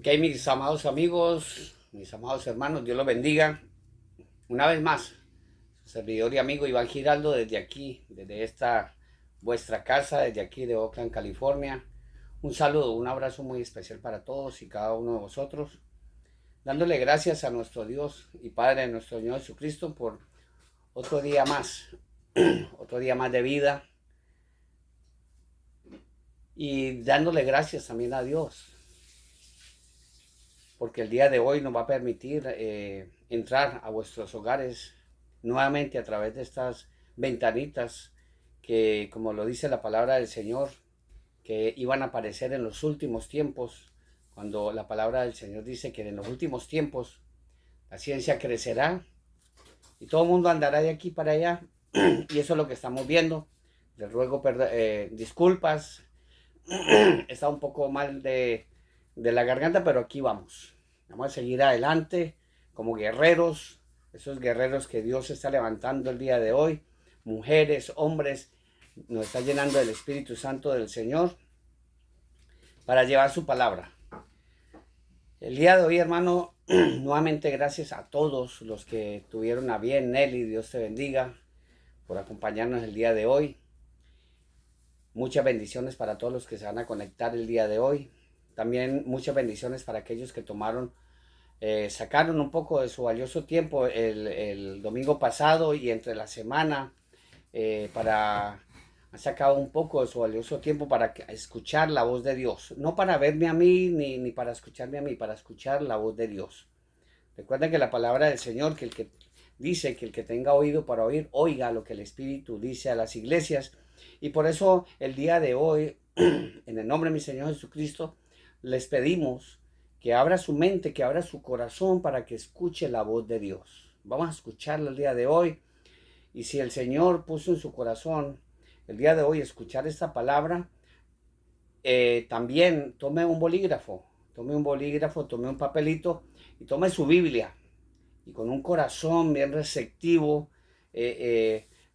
Ok, mis amados amigos, mis amados hermanos, Dios los bendiga. Una vez más, su servidor y amigo Iván Giraldo desde aquí, desde esta vuestra casa, desde aquí de Oakland, California. Un saludo, un abrazo muy especial para todos y cada uno de vosotros. Dándole gracias a nuestro Dios y Padre, nuestro Señor Jesucristo, por otro día más, otro día más de vida. Y dándole gracias también a Dios porque el día de hoy nos va a permitir entrar a vuestros hogares nuevamente a través de estas ventanitas que, como lo dice la palabra del Señor, que iban a aparecer en los últimos tiempos, cuando la palabra del Señor dice que en los últimos tiempos la ciencia crecerá y todo el mundo andará de aquí para allá, y eso es lo que estamos viendo. Les ruego disculpas, está un poco mal de la garganta, pero aquí vamos. Vamos a seguir adelante como guerreros, esos guerreros que Dios está levantando el día de hoy, mujeres, hombres, nos está llenando del Espíritu Santo del Señor para llevar su palabra. El día de hoy, hermano, nuevamente gracias a todos los que tuvieron a bien. Nelly, Dios te bendiga por acompañarnos el día de hoy. Muchas bendiciones para todos los que se van a conectar el día de hoy. También muchas bendiciones para aquellos que sacaron un poco de su valioso tiempo el domingo pasado y entre la semana han sacado un poco de su valioso tiempo para escuchar la voz de Dios. No para verme a mí ni para escucharme a mí, para escuchar la voz de Dios. Recuerden que la palabra del Señor, que el que dice que el que tenga oído para oír, oiga lo que el Espíritu dice a las iglesias. Y por eso el día de hoy, en el nombre de mi Señor Jesucristo, les pedimos que abra su mente, que abra su corazón para que escuche la voz de Dios. Vamos a escucharla el día de hoy. Y si el Señor puso en su corazón el día de hoy escuchar esta palabra, también tome un bolígrafo, tome un papelito y tome su Biblia. Y con un corazón bien receptivo,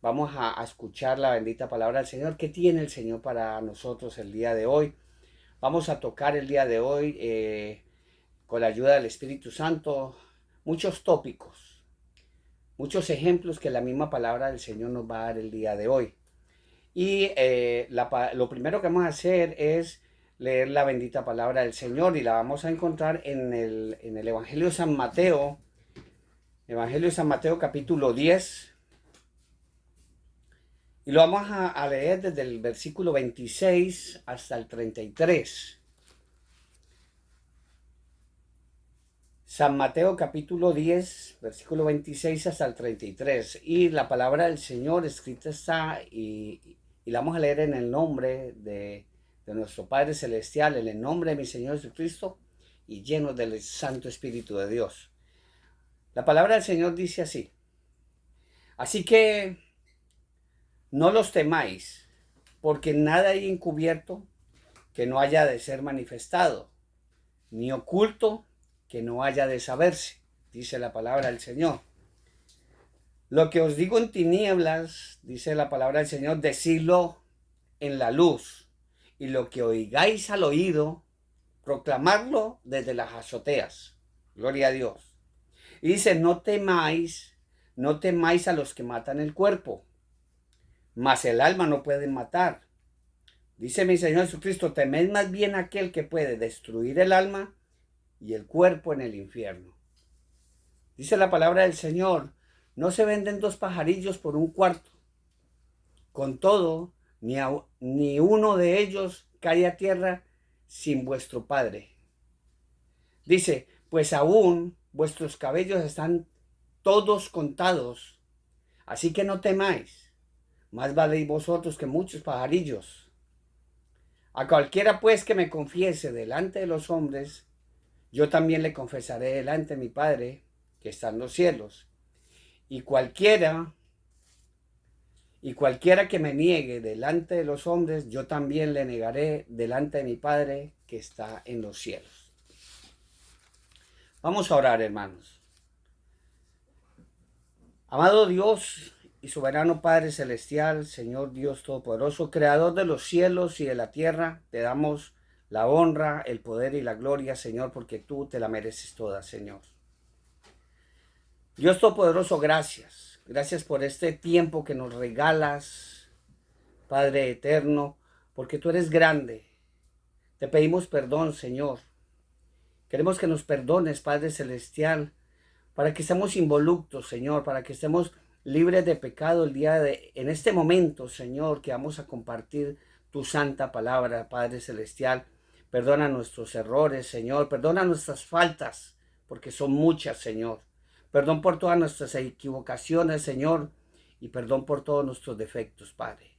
vamos a escuchar la bendita palabra del Señor. ¿Qué tiene el Señor para nosotros el día de hoy? Vamos a tocar el día de hoy, con la ayuda del Espíritu Santo, muchos tópicos, muchos ejemplos que la misma palabra del Señor nos va a dar el día de hoy. Y lo primero que vamos a hacer es leer la bendita palabra del Señor, y la vamos a encontrar en el Evangelio de San Mateo. Evangelio de San Mateo capítulo 10. Y lo vamos a leer desde el versículo 26 hasta el 33. San Mateo capítulo 10, versículo 26 hasta el 33. Y la palabra del Señor escrita está, y la vamos a leer en el nombre de nuestro Padre Celestial, en el nombre de mi Señor Jesucristo, y lleno del Santo Espíritu de Dios. La palabra del Señor dice así: así que no los temáis, porque nada hay encubierto que no haya de ser manifestado, ni oculto que no haya de saberse, dice la palabra del Señor. Lo que os digo en tinieblas, dice la palabra del Señor, decidlo en la luz, y lo que oigáis al oído, proclamadlo desde las azoteas. Gloria a Dios. Y dice, no temáis a los que matan el cuerpo, mas el alma no pueden matar. Dice mi Señor Jesucristo, temed más bien a aquel que puede destruir el alma y el cuerpo en el infierno. Dice la palabra del Señor, no se venden dos pajarillos por un cuarto. Con todo, ni uno de ellos cae a tierra sin vuestro Padre. Dice, pues aún vuestros cabellos están todos contados, así que no temáis, más valéis vosotros que muchos pajarillos. A cualquiera pues que me confiese delante de los hombres, yo también le confesaré delante de mi Padre que está en los cielos. Y cualquiera que me niegue delante de los hombres, yo también le negaré delante de mi Padre que está en los cielos. Vamos a orar, hermanos. Amado Dios y soberano Padre Celestial, Señor Dios Todopoderoso, Creador de los cielos y de la tierra, te damos la honra, el poder y la gloria, Señor, porque tú te la mereces toda, Señor. Dios Todopoderoso, gracias. Gracias por este tiempo que nos regalas, Padre eterno, porque tú eres grande. Te pedimos perdón, Señor. Queremos que nos perdones, Padre Celestial, para que estemos involucros, Señor, para que estemos libres de pecado en este momento, Señor, que vamos a compartir tu santa palabra, Padre Celestial. Perdona nuestros errores, Señor, perdona nuestras faltas, porque son muchas, Señor. Perdón por todas nuestras equivocaciones, Señor, y perdón por todos nuestros defectos, Padre.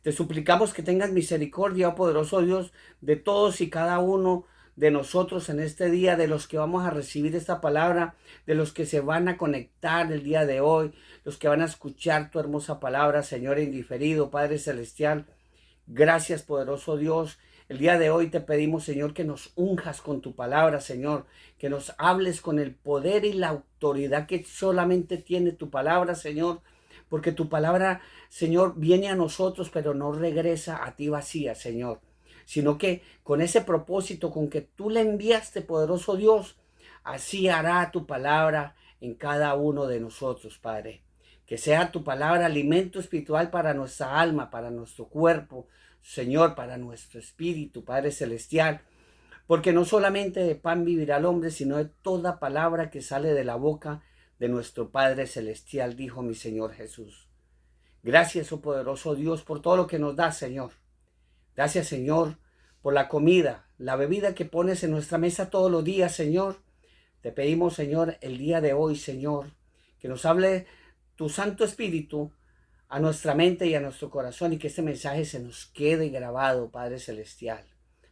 Te suplicamos que tengas misericordia, oh poderoso Dios, de todos y cada uno de nosotros en este día, de los que vamos a recibir esta palabra, de los que se van a conectar el día de hoy, los que van a escuchar tu hermosa palabra, Señor indiferido, Padre Celestial. Gracias, poderoso Dios. El día de hoy te pedimos, Señor, que nos unjas con tu palabra, Señor, que nos hables con el poder y la autoridad que solamente tiene tu palabra, Señor, porque tu palabra, Señor, viene a nosotros, pero no regresa a ti vacía, Señor, sino que con ese propósito con que tú le enviaste, poderoso Dios, así hará tu palabra en cada uno de nosotros, Padre. Que sea tu palabra alimento espiritual para nuestra alma, para nuestro cuerpo, Señor, para nuestro espíritu, Padre Celestial. Porque no solamente de pan vivirá el hombre, sino de toda palabra que sale de la boca de nuestro Padre Celestial, dijo mi Señor Jesús. Gracias, oh poderoso Dios, por todo lo que nos das, Señor. Gracias, Señor, por la comida, la bebida que pones en nuestra mesa todos los días, Señor. Te pedimos, Señor, el día de hoy, Señor, que nos hable tu Santo Espíritu a nuestra mente y a nuestro corazón y que este mensaje se nos quede grabado, Padre Celestial,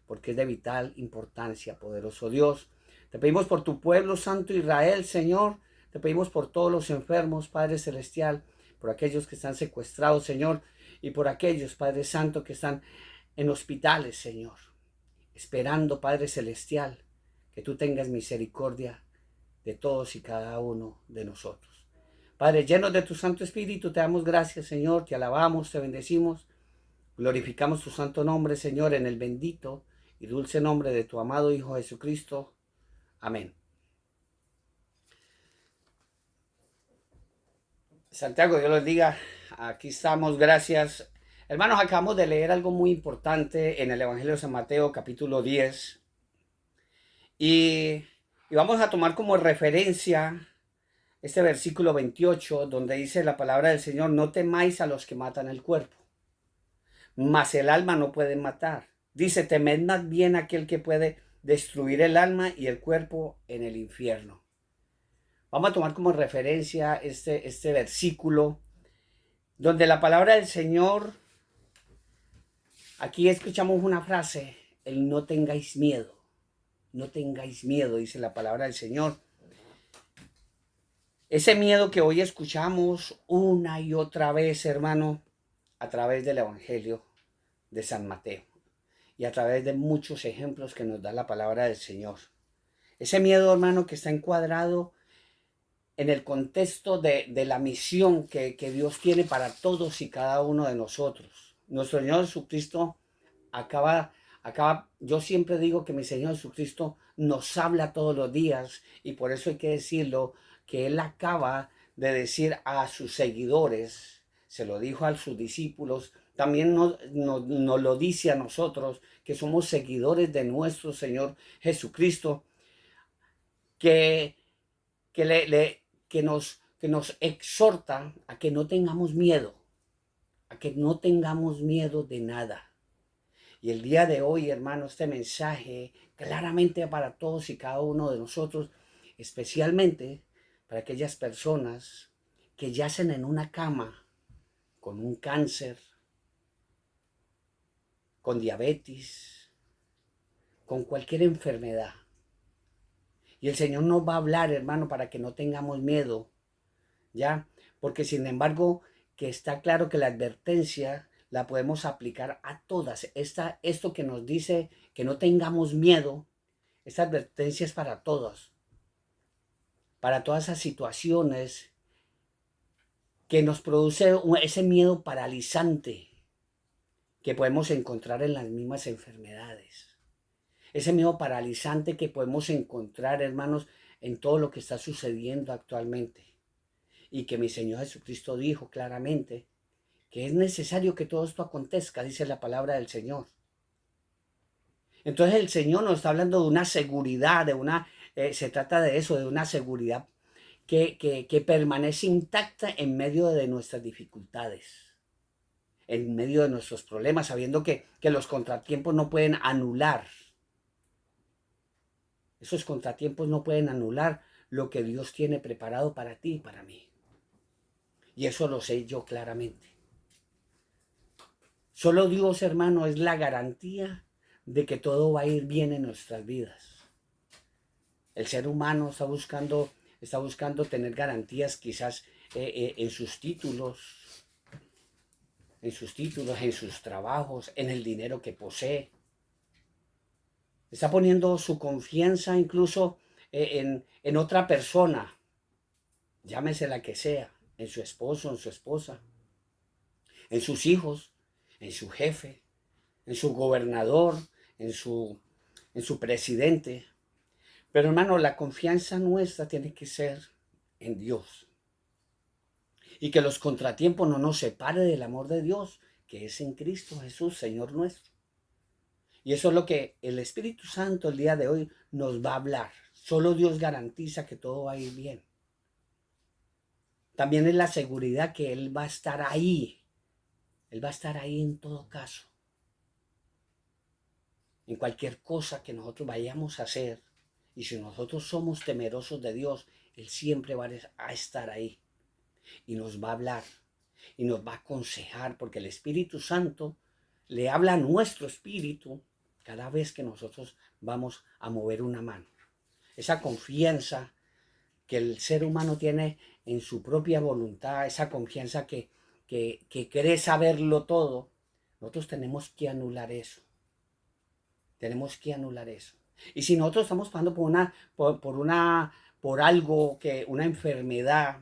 porque es de vital importancia, poderoso Dios. Te pedimos por tu pueblo santo Israel, Señor. Te pedimos por todos los enfermos, Padre Celestial, por aquellos que están secuestrados, Señor, y por aquellos, Padre Santo, que están en hospitales, Señor, esperando, Padre Celestial, que tú tengas misericordia de todos y cada uno de nosotros. Padre, llenos de tu Santo Espíritu, te damos gracias, Señor, te alabamos, te bendecimos, glorificamos tu santo nombre, Señor, en el bendito y dulce nombre de tu amado Hijo Jesucristo. Amén. Santiago, Dios los diga, aquí estamos, gracias. Hermanos, acabamos de leer algo muy importante en el Evangelio de San Mateo, capítulo 10, y vamos a tomar como referencia este versículo 28, donde dice la palabra del Señor: no temáis a los que matan el cuerpo, mas el alma no pueden matar. Dice: temed más bien a aquel que puede destruir el alma y el cuerpo en el infierno. Vamos a tomar como referencia este versículo, donde la palabra del Señor, aquí escuchamos una frase: el no tengáis miedo. No tengáis miedo, dice la palabra del Señor. Ese miedo que hoy escuchamos una y otra vez, hermano, a través del Evangelio de San Mateo y a través de muchos ejemplos que nos da la palabra del Señor. Ese miedo, hermano, que está encuadrado en el contexto de la misión que Dios tiene para todos y cada uno de nosotros. Nuestro Señor Jesucristo yo siempre digo que mi Señor Jesucristo nos habla todos los días, y por eso hay que decirlo, que Él acaba de decir a sus seguidores, se lo dijo a sus discípulos, también nos lo dice a nosotros, que somos seguidores de nuestro Señor Jesucristo, que nos exhorta a que no tengamos miedo, a que no tengamos miedo de nada. Y el día de hoy, hermano, este mensaje claramente para todos y cada uno de nosotros, especialmente para aquellas personas que yacen en una cama con un cáncer, con diabetes, con cualquier enfermedad. Y el Señor nos va a hablar, hermano, para que no tengamos miedo, ¿ya? Porque sin embargo, que está claro que la advertencia la podemos aplicar a todas. Esto que nos dice que no tengamos miedo, esta advertencia es para todos. Para todas esas situaciones que nos produce ese miedo paralizante que podemos encontrar en las mismas enfermedades. ese miedo paralizante que podemos encontrar, hermanos, en todo lo que está sucediendo actualmente. Y que mi Señor Jesucristo dijo claramente que es necesario que todo esto acontezca, dice la palabra del Señor. Entonces el Señor nos está hablando de una seguridad, se trata de eso, de una seguridad que permanece intacta en medio de nuestras dificultades, en medio de nuestros problemas, sabiendo que los contratiempos no pueden anular. Esos contratiempos no pueden anular lo que Dios tiene preparado para ti y para mí. Y eso lo sé yo claramente. Solo Dios, hermano, es la garantía de que todo va a ir bien en nuestras vidas. El ser humano está buscando tener garantías quizás en sus títulos, en sus trabajos, en el dinero que posee. Está poniendo su confianza incluso en otra persona, llámese la que sea, en su esposo, en su esposa, en sus hijos, en su jefe, en su gobernador, en su presidente. Pero hermano, la confianza nuestra tiene que ser en Dios. Y que los contratiempos no nos separen del amor de Dios, que es en Cristo Jesús, Señor nuestro. Y eso es lo que el Espíritu Santo el día de hoy nos va a hablar. Solo Dios garantiza que todo va a ir bien. También es la seguridad que Él va a estar ahí. Él va a estar ahí en todo caso. En cualquier cosa que nosotros vayamos a hacer. Y si nosotros somos temerosos de Dios, Él siempre va a estar ahí. Y nos va a hablar. Y nos va a aconsejar. Porque el Espíritu Santo le habla a nuestro espíritu cada vez que nosotros vamos a mover una mano. Esa confianza que el ser humano tiene en su propia voluntad, esa confianza que cree saberlo todo, nosotros tenemos que anular eso. Tenemos que anular eso. Y si nosotros estamos pasando por algo, una enfermedad,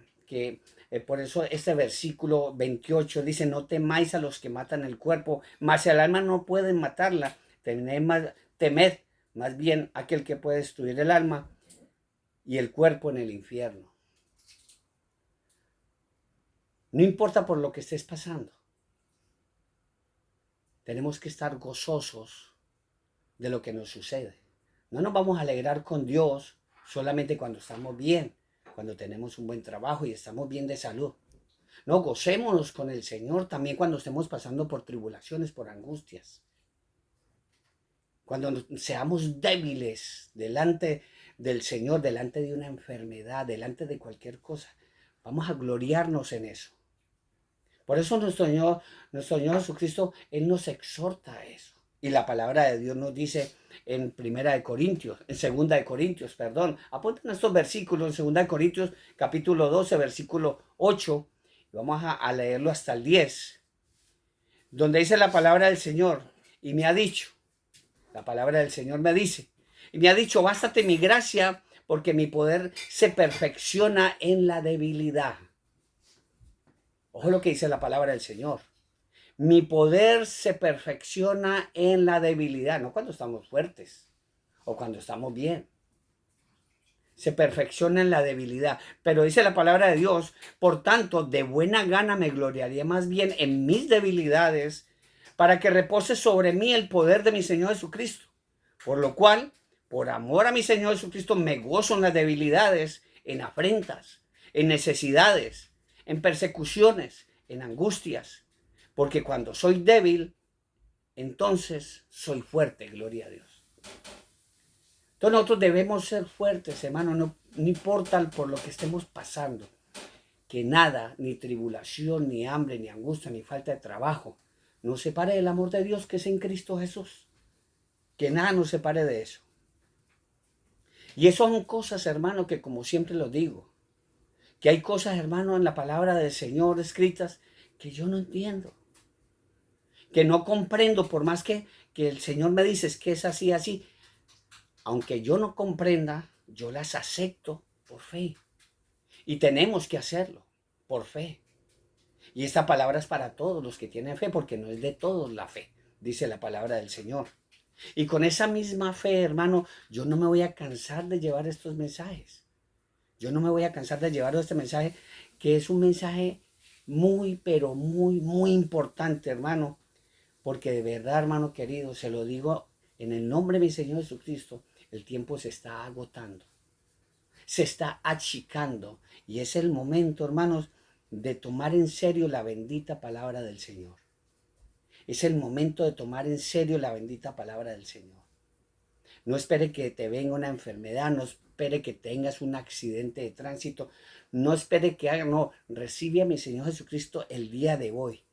por eso este versículo 28 dice, no temáis a los que matan el cuerpo, mas el alma no pueden matarla. Temed más bien aquel que puede destruir el alma y el cuerpo en el infierno. No importa por lo que estés pasando. Tenemos que estar gozosos de lo que nos sucede. No nos vamos a alegrar con Dios solamente cuando estamos bien, cuando tenemos un buen trabajo y estamos bien de salud. No, gocémonos con el Señor también cuando estemos pasando por tribulaciones, por angustias. Cuando seamos débiles delante del Señor, delante de una enfermedad, delante de cualquier cosa, vamos a gloriarnos en eso. Por eso nuestro Señor Jesucristo, Él nos exhorta a eso. Y la palabra de Dios nos dice en 2 Corintios, perdón. Apunten estos versículos en 2 Corintios, capítulo 12, versículo 8. Y vamos a leerlo hasta el 10. Donde dice la palabra del Señor. Y me ha dicho, la palabra del Señor me dice, y me ha dicho, bástate mi gracia, porque mi poder se perfecciona en la debilidad. Ojo lo que dice la palabra del Señor. Mi poder se perfecciona en la debilidad, no cuando estamos fuertes o cuando estamos bien. Se perfecciona en la debilidad. Pero dice la palabra de Dios, por tanto, de buena gana me gloriaría más bien en mis debilidades, para que repose sobre mí el poder de mi Señor Jesucristo. Por lo cual, por amor a mi Señor Jesucristo, me gozo en las debilidades, en afrentas, en necesidades, en persecuciones, en angustias. Porque cuando soy débil, entonces soy fuerte, gloria a Dios. Entonces nosotros debemos ser fuertes, hermano, no importa por lo que estemos pasando. Que nada, ni tribulación, ni hambre, ni angustia, ni falta de trabajo, nos separe del amor de Dios que es en Cristo Jesús. Que nada nos separe de eso. Y eso son cosas, hermano, que como siempre lo digo, que hay cosas, hermano, en la palabra del Señor escritas que yo no entiendo. Que no comprendo, por más que el Señor me dice que es así, así. Aunque yo no comprenda, yo las acepto por fe. Y tenemos que hacerlo por fe. Y esta palabra es para todos los que tienen fe, porque no es de todos la fe, dice la palabra del Señor. Y con esa misma fe, hermano, yo no me voy a cansar de llevar estos mensajes. Yo no me voy a cansar de llevar este mensaje, que es un mensaje muy, pero muy, muy importante, hermano. Porque de verdad, hermano querido, se lo digo en el nombre de mi Señor Jesucristo, el tiempo se está agotando, se está achicando. Y es el momento, hermanos, de tomar en serio la bendita palabra del Señor. Es el momento de tomar en serio la bendita palabra del Señor. No espere que te venga una enfermedad, no espere que tengas un accidente de tránsito, no espere que haga, no, recibe a mi Señor Jesucristo el día de hoy.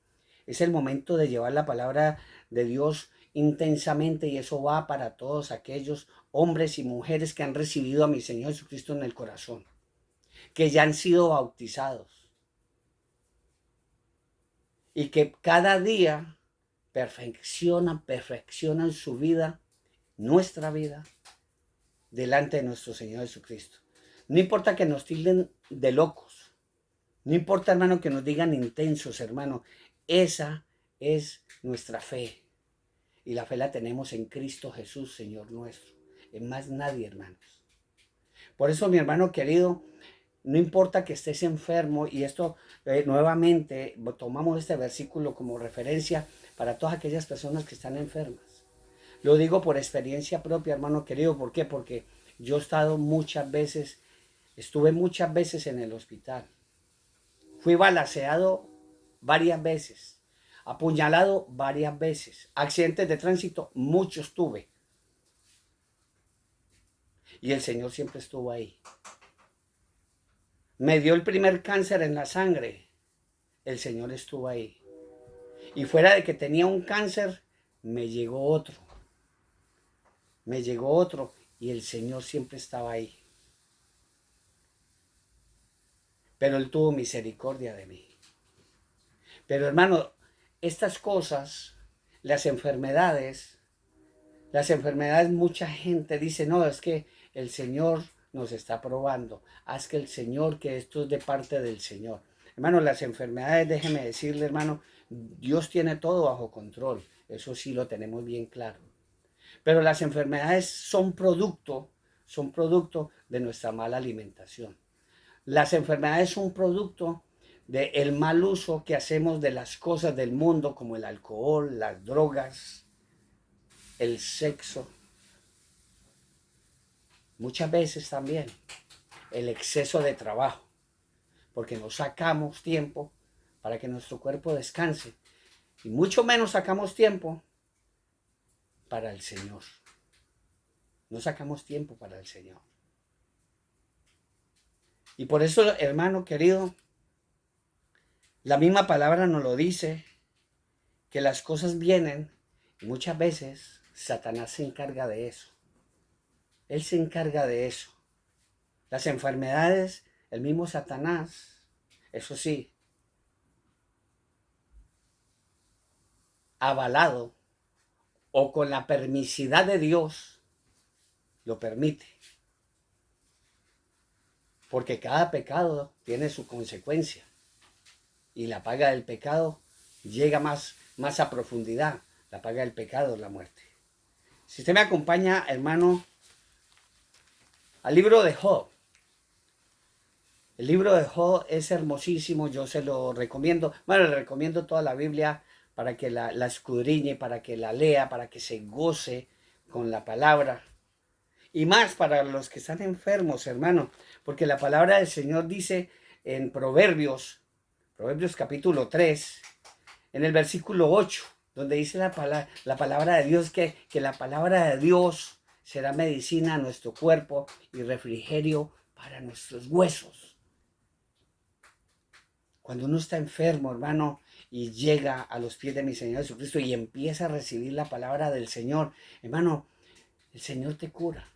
Es el momento de llevar la palabra de Dios intensamente, y eso va para todos aquellos hombres y mujeres que han recibido a mi Señor Jesucristo en el corazón, que ya han sido bautizados y que cada día perfeccionan su vida, nuestra vida, delante de nuestro Señor Jesucristo. No importa que nos tilden de locos, no importa, hermano, que nos digan intensos, hermano. Esa es nuestra fe. Y la fe la tenemos en Cristo Jesús, Señor nuestro. En más nadie, hermanos. Por eso, mi hermano querido, no importa que estés enfermo, y esto nuevamente tomamos este versículo como referencia para todas aquellas personas que están enfermas. Lo digo por experiencia propia, hermano querido. ¿Por qué? Porque yo estuve muchas veces en el hospital. Fui balaceado varias veces, apuñalado varias veces, accidentes de tránsito, muchos tuve. Y el Señor siempre estuvo ahí. Me dio el primer cáncer en la sangre, el Señor estuvo ahí. Y fuera de que tenía un cáncer, me llegó otro. Y el Señor siempre estaba ahí. Pero Él tuvo misericordia de mí. Pero hermano, estas cosas, las enfermedades, mucha gente dice, no, es que el Señor nos está probando. Haz que el Señor, que esto es de parte del Señor. Hermano, las enfermedades, déjeme decirle, hermano, Dios tiene todo bajo control. Eso sí lo tenemos bien claro. Pero las enfermedades son producto de nuestra mala alimentación. Las enfermedades son producto del mal uso que hacemos de las cosas del mundo, como el alcohol, las drogas, el sexo. Muchas veces también el exceso de trabajo, porque no sacamos tiempo para que nuestro cuerpo descanse, y mucho menos sacamos tiempo para el Señor. No sacamos tiempo para el Señor. Y por eso, hermano querido, la misma palabra nos lo dice, que las cosas vienen, y muchas veces Satanás se encarga de eso. Él se encarga de eso. Las enfermedades, el mismo Satanás, eso sí, avalado o con la permisidad de Dios, lo permite. Porque cada pecado tiene su consecuencia. Y la paga del pecado llega más a profundidad. La paga del pecado es la muerte. Si usted me acompaña, hermano, al libro de Job. El libro de Job es hermosísimo, yo se lo recomiendo. Bueno, le recomiendo toda la Biblia para que la escudriñe, para que la lea, para que se goce con la palabra. Y más para los que están enfermos, hermano, porque la palabra del Señor dice en Proverbios capítulo 3, en el versículo 8, donde dice la palabra de Dios, que la palabra de Dios será medicina a nuestro cuerpo y refrigerio para nuestros huesos. Cuando uno está enfermo, hermano, y llega a los pies de mi Señor Jesucristo y empieza a recibir la palabra del Señor, hermano, el Señor te cura.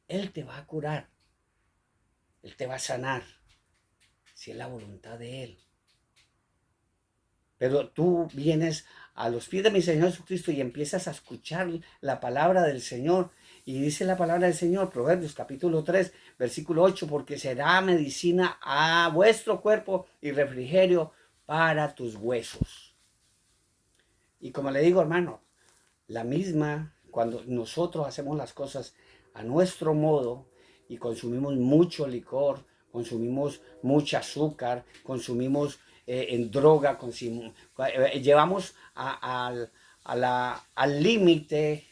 Él te va a curar. Él te va a sanar, si es la voluntad de Él. Pero tú vienes a los pies de mi Señor Jesucristo y empiezas a escuchar la palabra del Señor. Y dice la palabra del Señor, Proverbios capítulo 3, versículo 8, porque será medicina a vuestro cuerpo y refrigerio para tus huesos. Y como le digo, hermano, la misma cuando nosotros hacemos las cosas a nuestro modo y consumimos mucho licor, consumimos mucho azúcar, consumimos en droga, llevamos al límite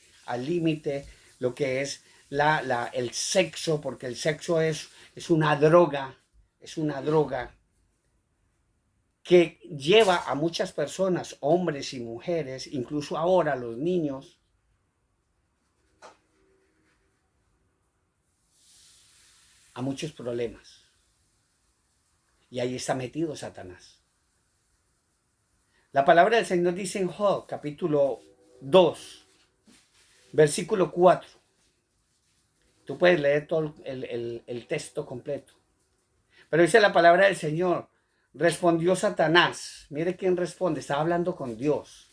lo que es el sexo, porque el sexo es una droga, que lleva a muchas personas, hombres y mujeres, incluso ahora los niños, a muchos problemas. Y ahí está metido Satanás. La palabra del Señor dice en Job, capítulo 2, versículo 4. Tú puedes leer todo el texto completo. Pero dice la palabra del Señor, respondió Satanás. Mire quién responde, estaba hablando con Dios.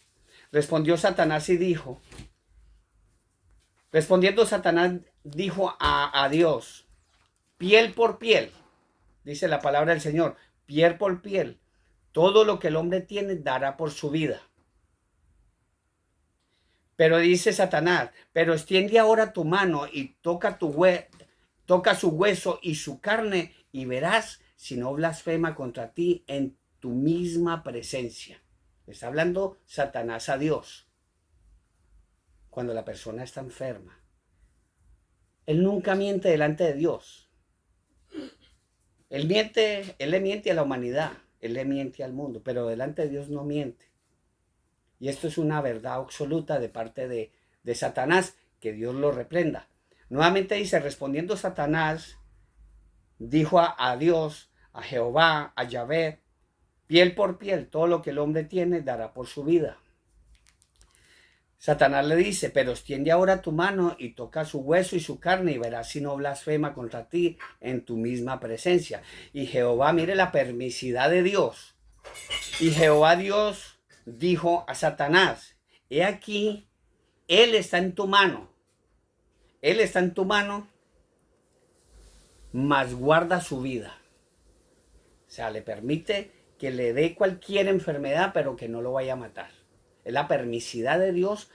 Respondió Satanás y dijo, respondiendo Satanás dijo a Dios, piel por piel, dice la palabra del Señor, piel por piel, todo lo que el hombre tiene dará por su vida. Pero dice Satanás, pero extiende ahora tu mano y toca su hueso y su carne y verás si no blasfema contra ti en tu misma presencia. Está hablando Satanás a Dios. Cuando la persona está enferma, él nunca miente delante de Dios. Él le miente a la humanidad, él le miente al mundo, pero delante de Dios no miente. Y esto es una verdad absoluta de parte de Satanás, que Dios lo reprenda. Nuevamente dice, respondiendo Satanás, dijo a Dios, a Jehová, a Yahvé, piel por piel, todo lo que el hombre tiene dará por su vida. Satanás le dice, pero extiende ahora tu mano y toca su hueso y su carne y verás si no blasfema contra ti en tu misma presencia. Y Jehová, mire la permisidad de Dios. Y Jehová Dios dijo a Satanás, he aquí, él está en tu mano. Él está en tu mano, mas guarda su vida. O sea, le permite que le dé cualquier enfermedad, pero que no lo vaya a matar. Es la permisidad de Dios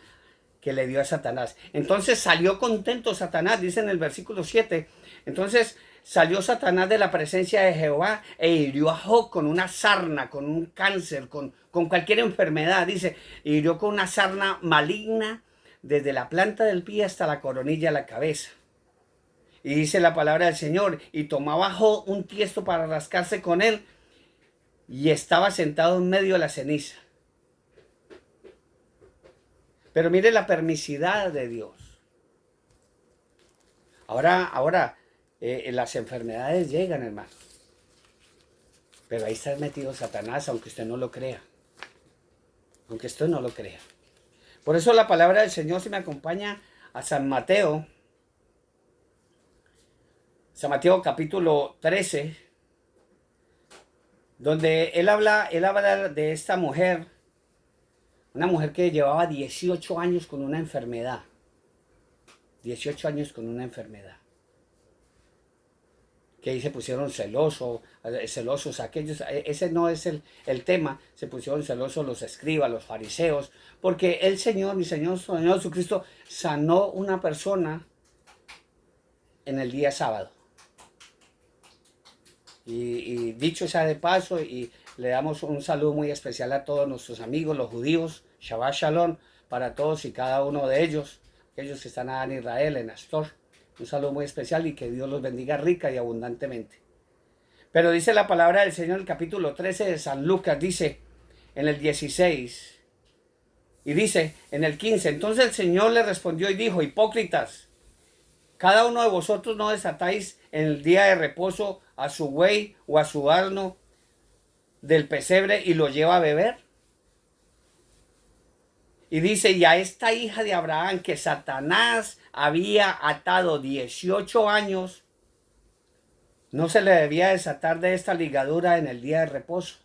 que le dio a Satanás. Entonces salió contento Satanás, dice en el versículo 7. Entonces salió Satanás de la presencia de Jehová e hirió a Job con una sarna, con un cáncer, con cualquier enfermedad. Dice, hirió con una sarna maligna desde la planta del pie hasta la coronilla de la cabeza. Y dice la palabra del Señor, y tomaba Job un tiesto para rascarse con él, y estaba sentado en medio de la ceniza. Pero mire la permisidad de Dios. Ahora las enfermedades llegan, hermano. Pero ahí está metido Satanás, aunque usted no lo crea. Aunque usted no lo crea. Por eso la palabra del Señor se me acompaña a San Mateo. San Mateo capítulo 13. Donde él habla de esta mujer. Una mujer que llevaba 18 años con una enfermedad. 18 años con una enfermedad. Que ahí se pusieron celosos aquellos. Ese no es el tema. Se pusieron celosos los escribas, los fariseos. Porque el Señor, mi Señor Jesucristo, sanó una persona en el día sábado. Y dicho sea de paso, y le damos un saludo muy especial a todos nuestros amigos, los judíos. Shabbat Shalom para todos y cada uno de ellos, aquellos que están allá en Israel, en Astor. Un saludo muy especial y que Dios los bendiga rica y abundantemente. Pero dice la palabra del Señor en el capítulo 13 de San Lucas, dice en el 16 y dice en el 15, entonces el Señor le respondió y dijo, hipócritas, cada uno de vosotros no desatáis en el día de reposo a su buey o a su asno del pesebre y lo lleva a beber. Y dice, y a esta hija de Abraham que Satanás había atado 18 años, no se le debía desatar de esta ligadura en el día de reposo.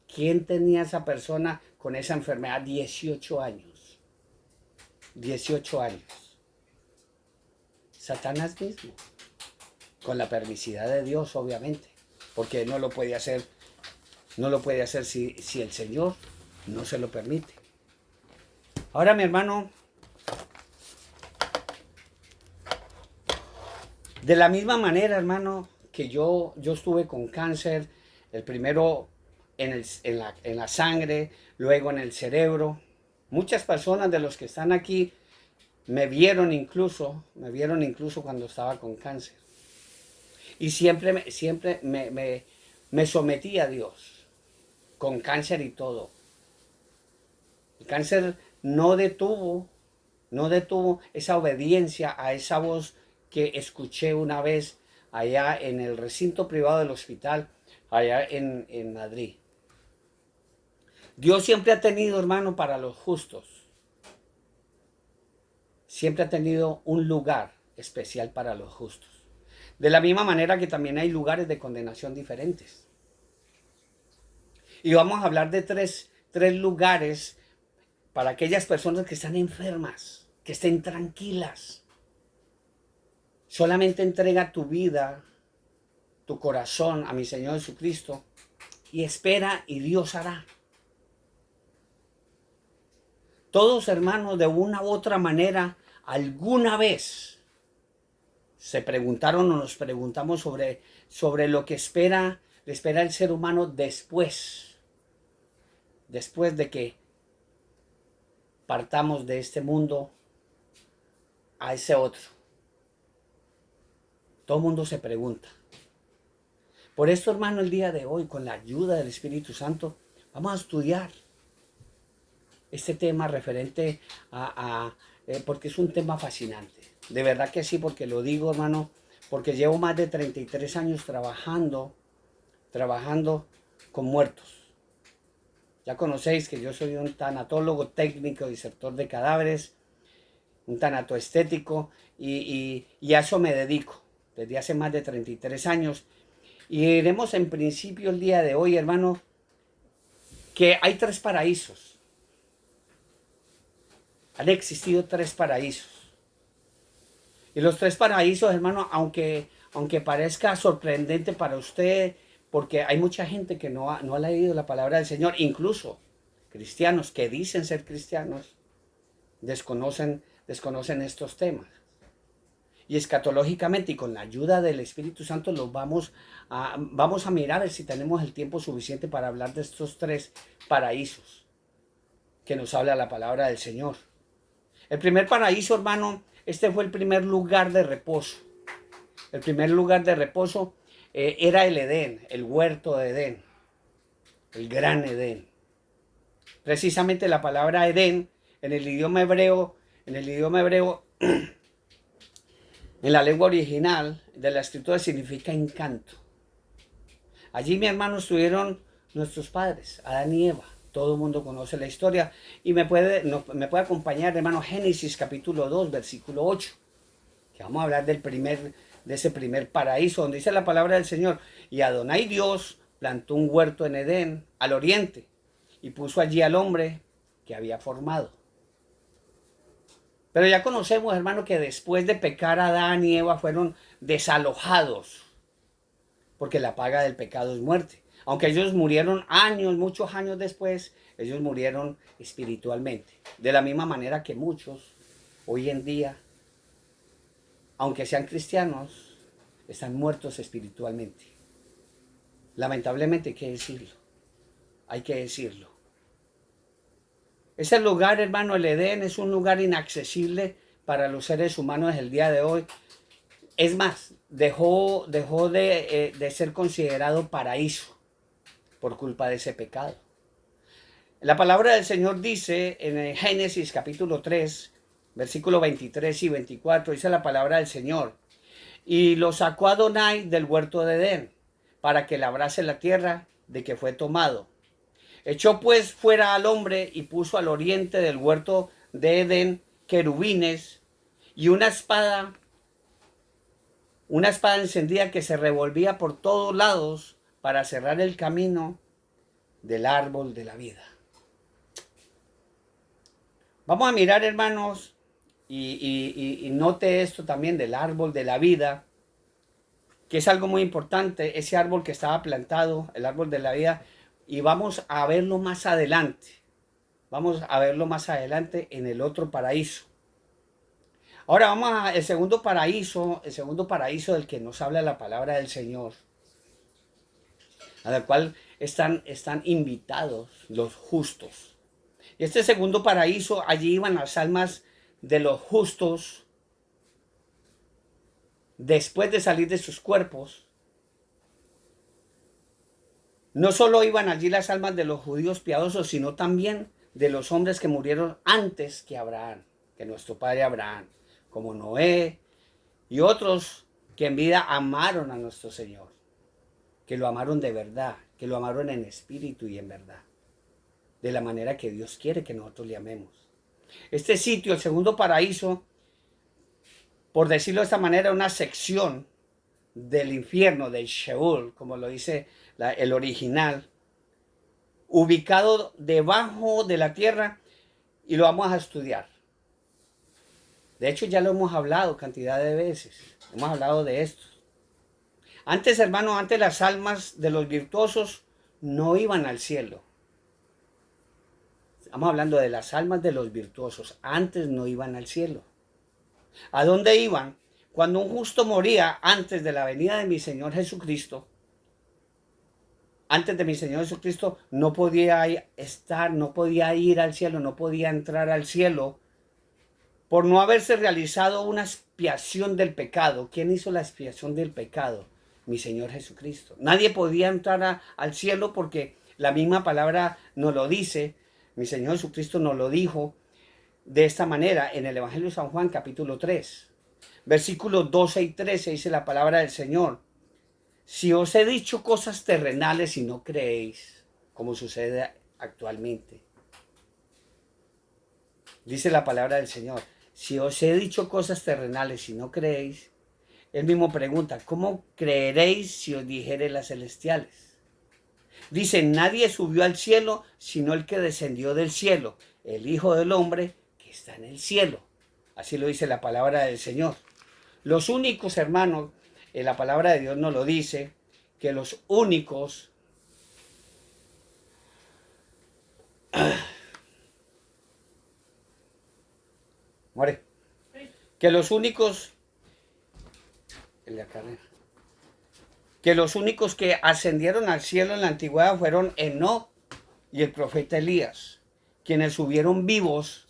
¿Quién tenía esa persona con esa enfermedad? 18 años. 18 años. Satanás mismo. Con la permisidad de Dios, obviamente. Porque no lo puede hacer si el Señor no se lo permite. Ahora, mi hermano, De la misma manera, hermano, que yo estuve con cáncer, el primero en la sangre, luego en el cerebro. Muchas personas de los que están aquí me vieron incluso cuando estaba con cáncer. Y me sometí a Dios, con cáncer y todo. El cáncer no detuvo esa obediencia a esa voz que escuché una vez allá en el recinto privado del hospital, allá en Madrid. Dios siempre ha tenido, hermano, para los justos. Siempre ha tenido un lugar especial para los justos. De la misma manera que también hay lugares de condenación diferentes. Y vamos a hablar de tres lugares para aquellas personas que están enfermas, que estén tranquilas. Solamente entrega tu vida, tu corazón a mi Señor Jesucristo y espera y Dios hará. Todos, hermanos, de una u otra manera, alguna vez se preguntaron o nos preguntamos sobre lo que le espera el ser humano después de que partamos de este mundo a ese otro. Todo el mundo se pregunta. Por esto, hermano, el día de hoy, con la ayuda del Espíritu Santo, vamos a estudiar este tema referente porque es un tema fascinante. De verdad que sí, porque lo digo, hermano, porque llevo más de 33 años trabajando con muertos. Ya conocéis que yo soy un tanatólogo técnico, disertor de cadáveres, un tanatoestético, y a eso me dedico desde hace más de 33 años. Y iremos en principio el día de hoy, hermano, que hay 3 paraísos. Han existido 3 paraísos. Y los 3 paraísos, hermano, aunque parezca sorprendente para usted, porque hay mucha gente que no ha leído la palabra del Señor, incluso cristianos que dicen ser cristianos, desconocen estos temas. Y escatológicamente y con la ayuda del Espíritu Santo los vamos a mirar si tenemos el tiempo suficiente para hablar de estos 3 paraísos que nos habla la palabra del Señor. El primer paraíso, hermano, este fue el primer lugar de reposo. El primer lugar de reposo era el Edén, el huerto de Edén, el gran Edén. Precisamente la palabra Edén en el idioma hebreo, en la lengua original de la escritura significa encanto. Allí, mi hermano, estuvieron nuestros padres, Adán y Eva. Todo el mundo conoce la historia y me puede acompañar, hermano, Génesis capítulo 2, versículo 8, que vamos a hablar de ese primer paraíso, donde dice la palabra del Señor: y Adonai Dios plantó un huerto en Edén, al oriente, y puso allí al hombre que había formado. Pero ya conocemos, hermano, que después de pecar, Adán y Eva fueron desalojados, porque la paga del pecado es muerte. Aunque ellos murieron muchos años después, ellos murieron espiritualmente. De la misma manera que muchos hoy en día, aunque sean cristianos, están muertos espiritualmente. Lamentablemente hay que decirlo. Ese lugar, hermano, el Edén, es un lugar inaccesible para los seres humanos el día de hoy. Es más, dejó de ser considerado paraíso por culpa de ese pecado. La palabra del Señor dice en el Génesis capítulo 3, versículos 23 y 24, dice la palabra del Señor: y lo sacó Adonai del huerto de Edén, para que labrase la tierra de que fue tomado. Echó pues fuera al hombre y puso al oriente del huerto de Edén querubines y una espada encendida que se revolvía por todos lados para cerrar el camino del árbol de la vida. Vamos a mirar, hermanos, y note esto también del árbol de la vida, que es algo muy importante, ese árbol que estaba plantado, el árbol de la vida, y vamos a verlo más adelante. Vamos a verlo más adelante en el otro paraíso. Ahora vamos al segundo paraíso del que nos habla la palabra del Señor, al cual están invitados los justos. Y este segundo paraíso, allí iban las almas de los justos después de salir de sus cuerpos. No solo iban allí las almas de los judíos piadosos, sino también de los hombres que murieron antes que Abraham, que nuestro padre Abraham, como Noé y otros que en vida amaron a nuestro Señor, que lo amaron de verdad, que lo amaron en espíritu y en verdad, de la manera que Dios quiere que nosotros le amemos. Este sitio, el segundo paraíso, por decirlo de esta manera, una sección del infierno, del Sheol, como lo dice el original, ubicado debajo de la tierra, y lo vamos a estudiar. De hecho, ya lo hemos hablado cantidad de veces, hemos hablado de esto. Antes, hermano, antes las almas de los virtuosos no iban al cielo. Estamos hablando de las almas de los virtuosos, antes no iban al cielo. ¿A dónde iban? Cuando un justo moría antes de la venida de mi Señor Jesucristo, antes de mi Señor Jesucristo, no podía estar, no podía ir al cielo, no podía entrar al cielo, por no haberse realizado una expiación del pecado. ¿Quién hizo la expiación del pecado? Mi Señor Jesucristo. Nadie podía entrar al cielo porque la misma palabra nos lo dice. Mi Señor Jesucristo nos lo dijo de esta manera en el Evangelio de San Juan, capítulo 3. Versículos 12 y 13 dice la palabra del Señor. Si os he dicho cosas terrenales y no creéis, como sucede actualmente. Dice la palabra del Señor. Si os he dicho cosas terrenales y no creéis, él mismo pregunta, ¿cómo creeréis si os dijere las celestiales? Dice, nadie subió al cielo sino el que descendió del cielo, el Hijo del Hombre que está en el cielo. Así lo dice la palabra del Señor. Los únicos, hermanos, la palabra de Dios nos lo dice, que los únicos que los únicos que ascendieron al cielo en la antigüedad fueron Enoc y el profeta Elías, quienes subieron vivos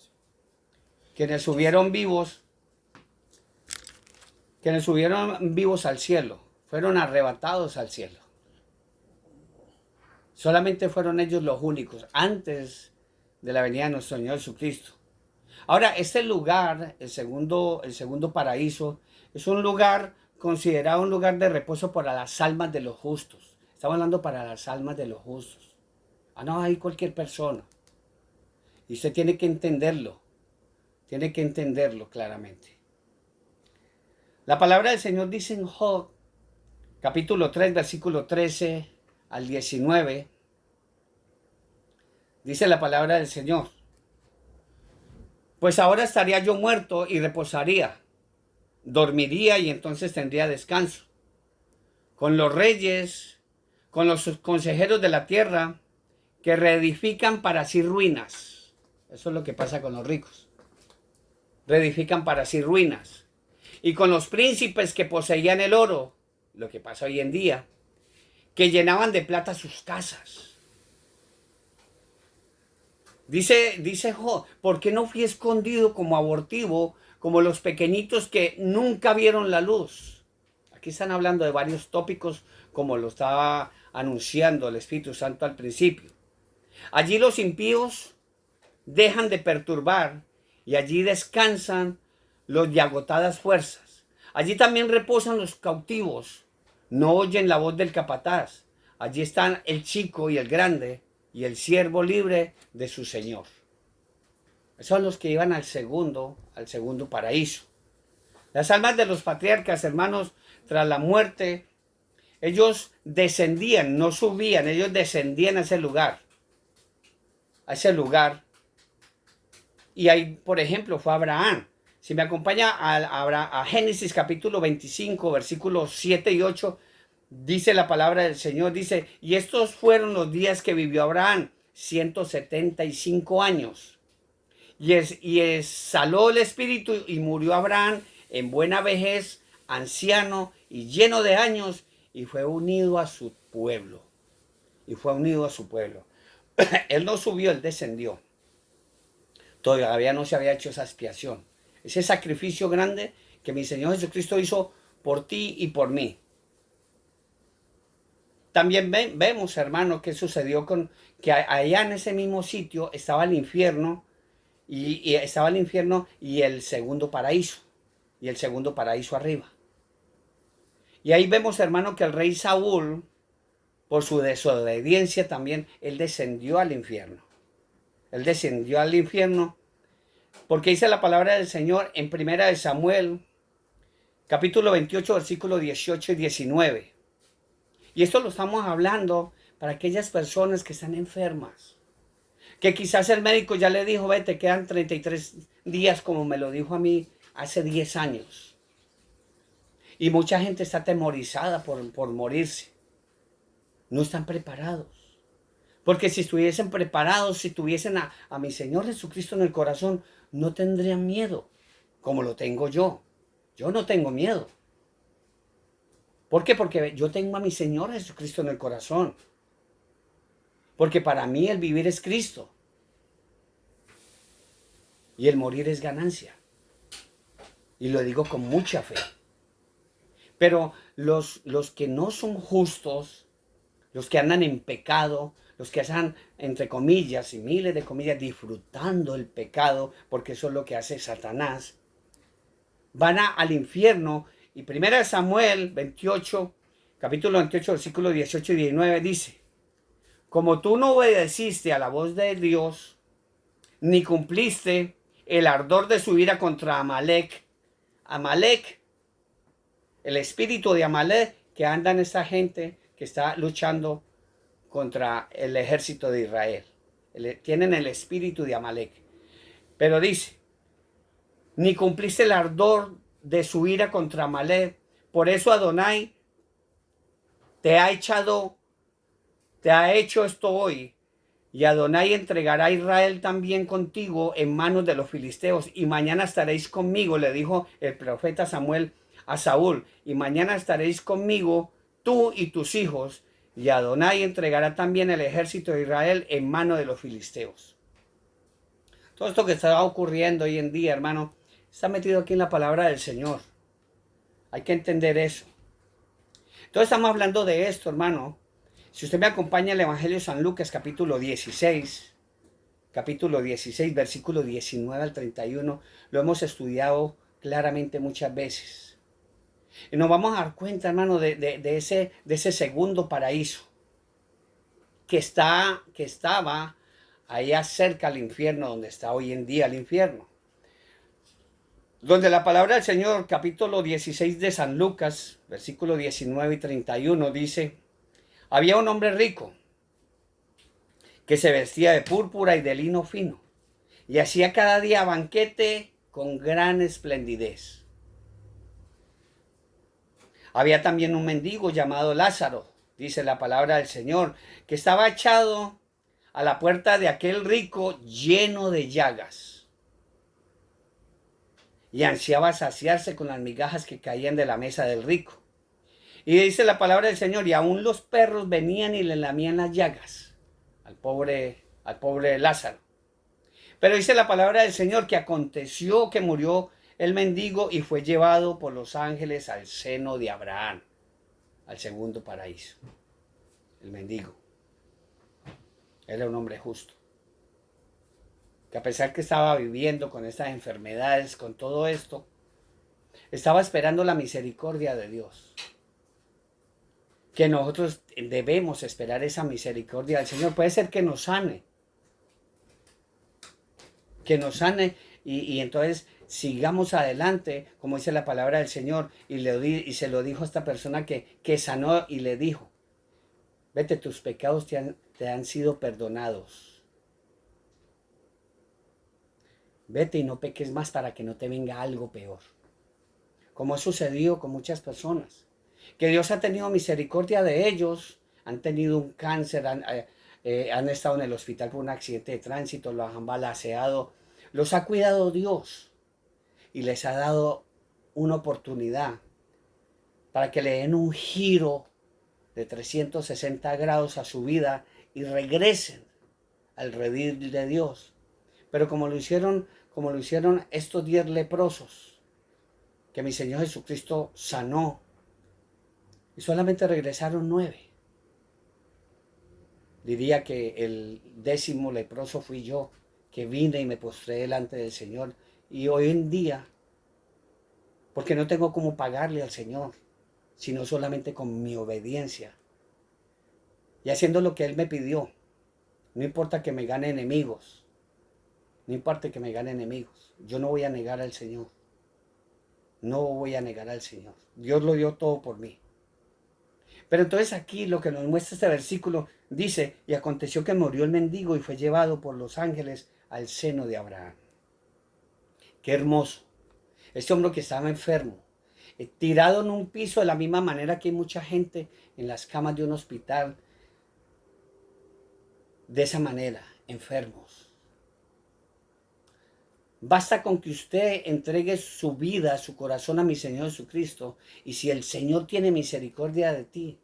al cielo, fueron arrebatados al cielo. Solamente fueron ellos los únicos antes de la venida de nuestro Señor Jesucristo. Ahora, este lugar, el segundo paraíso, es un lugar considerado un lugar de reposo para las almas de los justos. Estamos hablando para las almas de los justos. No hay cualquier persona. Y usted tiene que entenderlo claramente. La palabra del Señor dice en Job, capítulo 3, versículo 13 al 19, dice la palabra del Señor. Pues ahora estaría yo muerto y reposaría, dormiría y entonces tendría descanso. Con los reyes, con los consejeros de la tierra, que reedifican para sí ruinas. Eso es lo que pasa con los ricos. Reedifican para sí ruinas. Y con los príncipes que poseían el oro, lo que pasa hoy en día, que llenaban de plata sus casas. Dice Job, ¿por qué no fui escondido como abortivo, como los pequeñitos que nunca vieron la luz? Aquí están hablando de varios tópicos, como lo estaba anunciando el Espíritu Santo al principio. Allí los impíos dejan de perturbar y allí descansan los de agotadas fuerzas. Allí también reposan los cautivos, no oyen la voz del capataz. Allí están el chico y el grande, y el siervo libre de su Señor. Esos son los que iban al segundo paraíso. Las almas de los patriarcas, hermanos, tras la muerte, ellos descendían, no subían, ellos descendían a ese lugar. Y ahí, por ejemplo, fue Abraham. Si me acompaña a Génesis capítulo 25, versículos 7 y 8, dice la palabra del Señor, dice, y estos fueron los días que vivió Abraham, 175 años. y exhaló el espíritu y murió Abraham en buena vejez, anciano y lleno de años, y fue unido a su pueblo. Y fue unido a su pueblo. Él no subió, él descendió. Todavía no se había hecho esa expiación. Ese sacrificio grande que mi Señor Jesucristo hizo por ti y por mí. También vemos, hermano, que sucedió con que allá en ese mismo sitio estaba el infierno y estaba el infierno y el segundo paraíso. Y el segundo paraíso arriba. Y ahí vemos, hermano, que el rey Saúl, por su desobediencia también, él descendió al infierno. Él descendió al infierno porque dice la palabra del Señor en Primera de Samuel, capítulo 28, versículos 18 y 19. Y esto lo estamos hablando para aquellas personas que están enfermas. Que quizás el médico ya le dijo, ve, te quedan 33 días como me lo dijo a mí hace 10 años. Y mucha gente está atemorizada por morirse. No están preparados. Porque si estuviesen preparados, si tuviesen a mi Señor Jesucristo en el corazón, no tendrían miedo, como lo tengo yo. Yo no tengo miedo. ¿Por qué? Porque yo tengo a mi Señor Jesucristo en el corazón. Porque para mí el vivir es Cristo. Y el morir es ganancia. Y lo digo con mucha fe. Pero los que no son justos, los que andan en pecado, los que están, entre comillas y miles de comillas, disfrutando el pecado, porque eso es lo que hace Satanás, van al infierno. Y 1 Samuel 28, capítulo 28, versículos 18 y 19 dice, como tú no obedeciste a la voz de Dios, ni cumpliste el ardor de su ira contra Amalek, el espíritu de Amalek que anda en esa gente que está luchando contra el ejército de Israel. Tienen el espíritu de Amalek. Pero dice, ni cumpliste el ardor de su ira contra Amalek. Por eso Adonai te ha hecho esto hoy. Y Adonai entregará a Israel también contigo en manos de los filisteos. Y mañana estaréis conmigo, le dijo el profeta Samuel a Saúl. Y mañana estaréis conmigo, tú y tus hijos. Y Adonai entregará también el ejército de Israel en manos de los filisteos. Todo esto que está ocurriendo hoy en día, hermano, está metido aquí en la palabra del Señor. Hay que entender eso. Entonces estamos hablando de esto, hermano. Si usted me acompaña al Evangelio de San Lucas, capítulo 16, versículo 19 al 31, lo hemos estudiado claramente muchas veces. Y nos vamos a dar cuenta, hermano, de ese segundo paraíso que estaba allá cerca al infierno, donde está hoy en día el infierno. Donde la palabra del Señor, capítulo 16 de San Lucas, versículo 19 y 31, dice, había un hombre rico que se vestía de púrpura y de lino fino y hacía cada día banquete con gran esplendidez. Había también un mendigo llamado Lázaro, dice la palabra del Señor, que estaba echado a la puerta de aquel rico lleno de llagas y ansiaba saciarse con las migajas que caían de la mesa del rico. Y dice la palabra del Señor, y aún los perros venían y le lamían las llagas al pobre Lázaro. Pero dice la palabra del Señor que aconteció que murió el mendigo y fue llevado por los ángeles al seno de Abraham, al segundo paraíso. El mendigo era un hombre justo, que a pesar que estaba viviendo con estas enfermedades, con todo esto, estaba esperando la misericordia de Dios. Que nosotros debemos esperar esa misericordia del Señor. Puede ser que nos sane. Y entonces sigamos adelante, como dice la palabra del Señor. Y se lo dijo a esta persona que sanó y le dijo, vete, tus pecados te han sido perdonados. Vete y no peques más para que no te venga algo peor. Como ha sucedido con muchas personas. Que Dios ha tenido misericordia de ellos, han tenido un cáncer, han estado en el hospital por un accidente de tránsito, los han balaceado, Los ha cuidado Dios y les ha dado una oportunidad para que le den un giro de 360 grados a su vida y regresen al redil de Dios. Pero como lo hicieron estos 10 leprosos que mi Señor Jesucristo sanó, y solamente regresaron 9. Diría que el 10º leproso fui yo, que vine y me postré delante del Señor. Y hoy en día, porque no tengo cómo pagarle al Señor, sino solamente con mi obediencia y haciendo lo que Él me pidió. No importa que me gane enemigos, no importa que me gane enemigos, yo no voy a negar al Señor. No voy a negar al Señor. Dios lo dio todo por mí. Pero entonces aquí lo que nos muestra este versículo dice, y aconteció que murió el mendigo y fue llevado por los ángeles al seno de Abraham. Qué hermoso. Este hombre que estaba enfermo, tirado en un piso de la misma manera que hay mucha gente en las camas de un hospital, de esa manera, enfermos. Basta con que usted entregue su vida, su corazón a mi Señor Jesucristo, y si el Señor tiene misericordia de ti,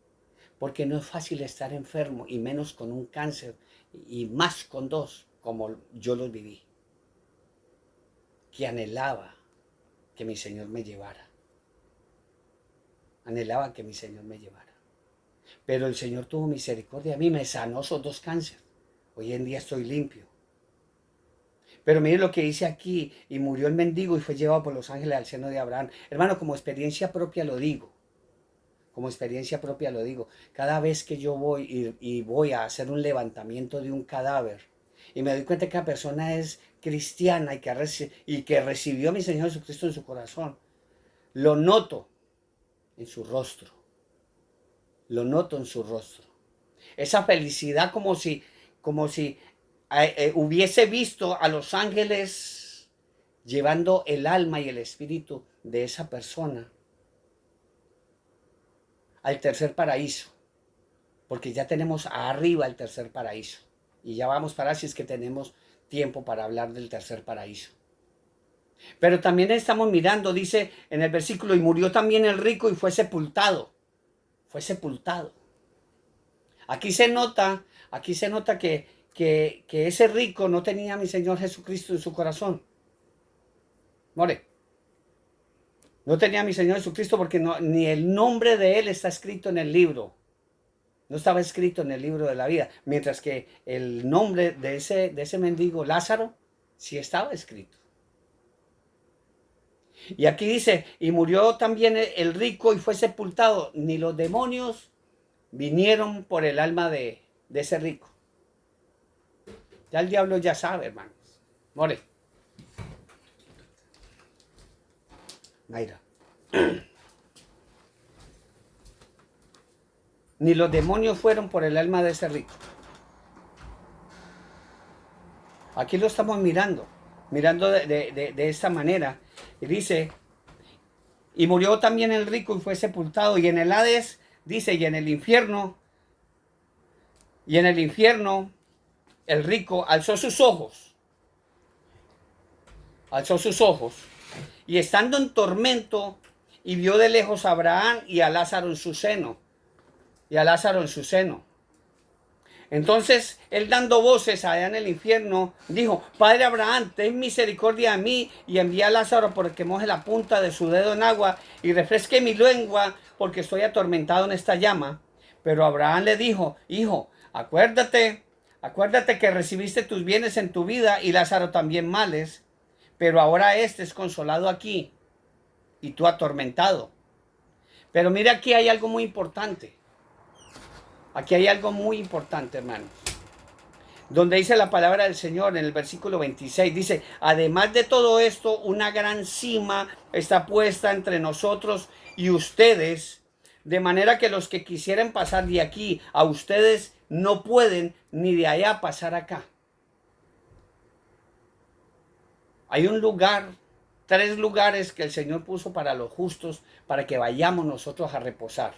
porque no es fácil estar enfermo, y menos con un cáncer, y más con 2, como yo los viví, que anhelaba que mi Señor me llevara. Anhelaba que mi Señor me llevara. Pero el Señor tuvo misericordia a mí, me sanó esos 2 cánceres. Hoy en día estoy limpio. Pero mire lo que dice aquí, y murió el mendigo y fue llevado por los ángeles al seno de Abraham. Hermano, como experiencia propia lo digo. Como experiencia propia lo digo. Cada vez que yo voy y voy a hacer un levantamiento de un cadáver y me doy cuenta que la persona es cristiana y que recibió a mi Señor Jesucristo en su corazón, lo noto en su rostro. Lo noto en su rostro. Esa felicidad como si hubiese visto a los ángeles llevando el alma y el espíritu de esa persona al tercer paraíso, porque ya tenemos arriba el tercer paraíso, y ya vamos para si es que tenemos tiempo para hablar del tercer paraíso. Pero también estamos mirando, dice en el versículo, y murió también el rico y fue sepultado. Fue sepultado. Aquí se nota que ese rico no tenía a mi Señor Jesucristo en su corazón. More. No tenía a mi Señor Jesucristo porque ni el nombre de él está escrito en el libro. No estaba escrito en el libro de la vida. Mientras que el nombre de ese mendigo Lázaro sí estaba escrito. Y aquí dice, y murió también el rico y fue sepultado. Ni los demonios vinieron por el alma de ese rico. Ya el diablo ya sabe, hermanos. More. Mayra. Ni los demonios fueron por el alma de ese rico. Aquí lo estamos mirando de esta manera. Y dice, y murió también el rico y fue sepultado. Y en el Hades, dice, y en el infierno, el rico alzó sus ojos, y estando en tormento, y vio de lejos a Abraham y a Lázaro en su seno. Entonces, él dando voces allá en el infierno, dijo, Padre Abraham, ten misericordia de mí y envía a Lázaro porque moje la punta de su dedo en agua y refresque mi lengua porque estoy atormentado en esta llama. Pero Abraham le dijo, hijo, acuérdate que recibiste tus bienes en tu vida y Lázaro también males, pero ahora este es consolado aquí y tú atormentado. Pero mira, aquí hay algo muy importante. Aquí hay algo muy importante, hermanos. Donde dice la palabra del Señor en el versículo 26, dice, además de todo esto, una gran cima está puesta entre nosotros y ustedes, de manera que los que quisieran pasar de aquí a ustedes no pueden ni de allá pasar acá. Hay un lugar, 3 lugares que el Señor puso para los justos, para que vayamos nosotros a reposar.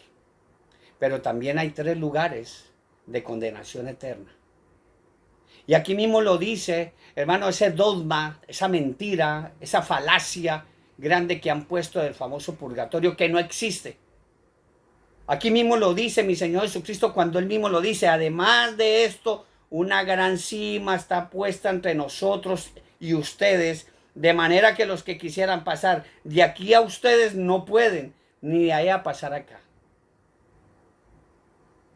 Pero también hay 3 lugares de condenación eterna. Y aquí mismo lo dice, hermano, ese dogma, esa mentira, esa falacia grande que han puesto del famoso purgatorio que no existe. Aquí mismo lo dice mi Señor Jesucristo cuando Él mismo lo dice. Además de esto, una gran cima está puesta entre nosotros y ustedes, de manera que los que quisieran pasar de aquí a ustedes no pueden, ni de allá pasar acá.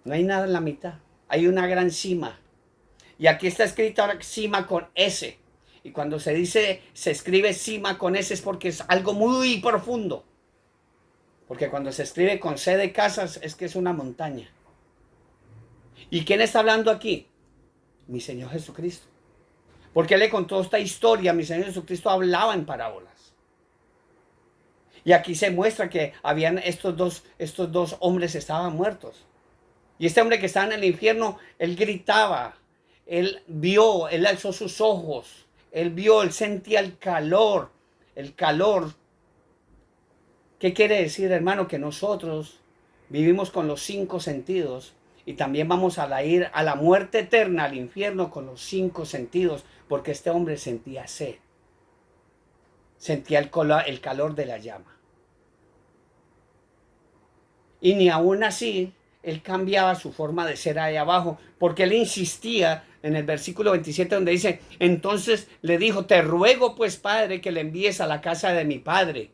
No hay nada en la mitad. Hay una gran cima. Y aquí está escrito ahora cima con S. Y cuando se dice, se escribe cima con S es porque es algo muy profundo. Porque cuando se escribe con C de casas es que es una montaña. ¿Y quién está hablando aquí? Mi Señor Jesucristo. Porque Él le contó esta historia. Mi Señor Jesucristo hablaba en parábolas. Y aquí se muestra que habían estos dos hombres estaban muertos. Y este hombre que estaba en el infierno, él gritaba, él vio, él alzó sus ojos, él vio, él sentía el calor, el calor. ¿Qué quiere decir, hermano? Que nosotros vivimos con los 5 sentidos y también vamos a ir a la muerte eterna, al infierno, con los 5 sentidos, porque este hombre sentía sed, sentía el calor de la llama. Y ni aún así, él cambiaba su forma de ser ahí abajo, porque él insistía en el versículo 27 donde dice, entonces le dijo, te ruego pues, Padre, que le envíes a la casa de mi padre.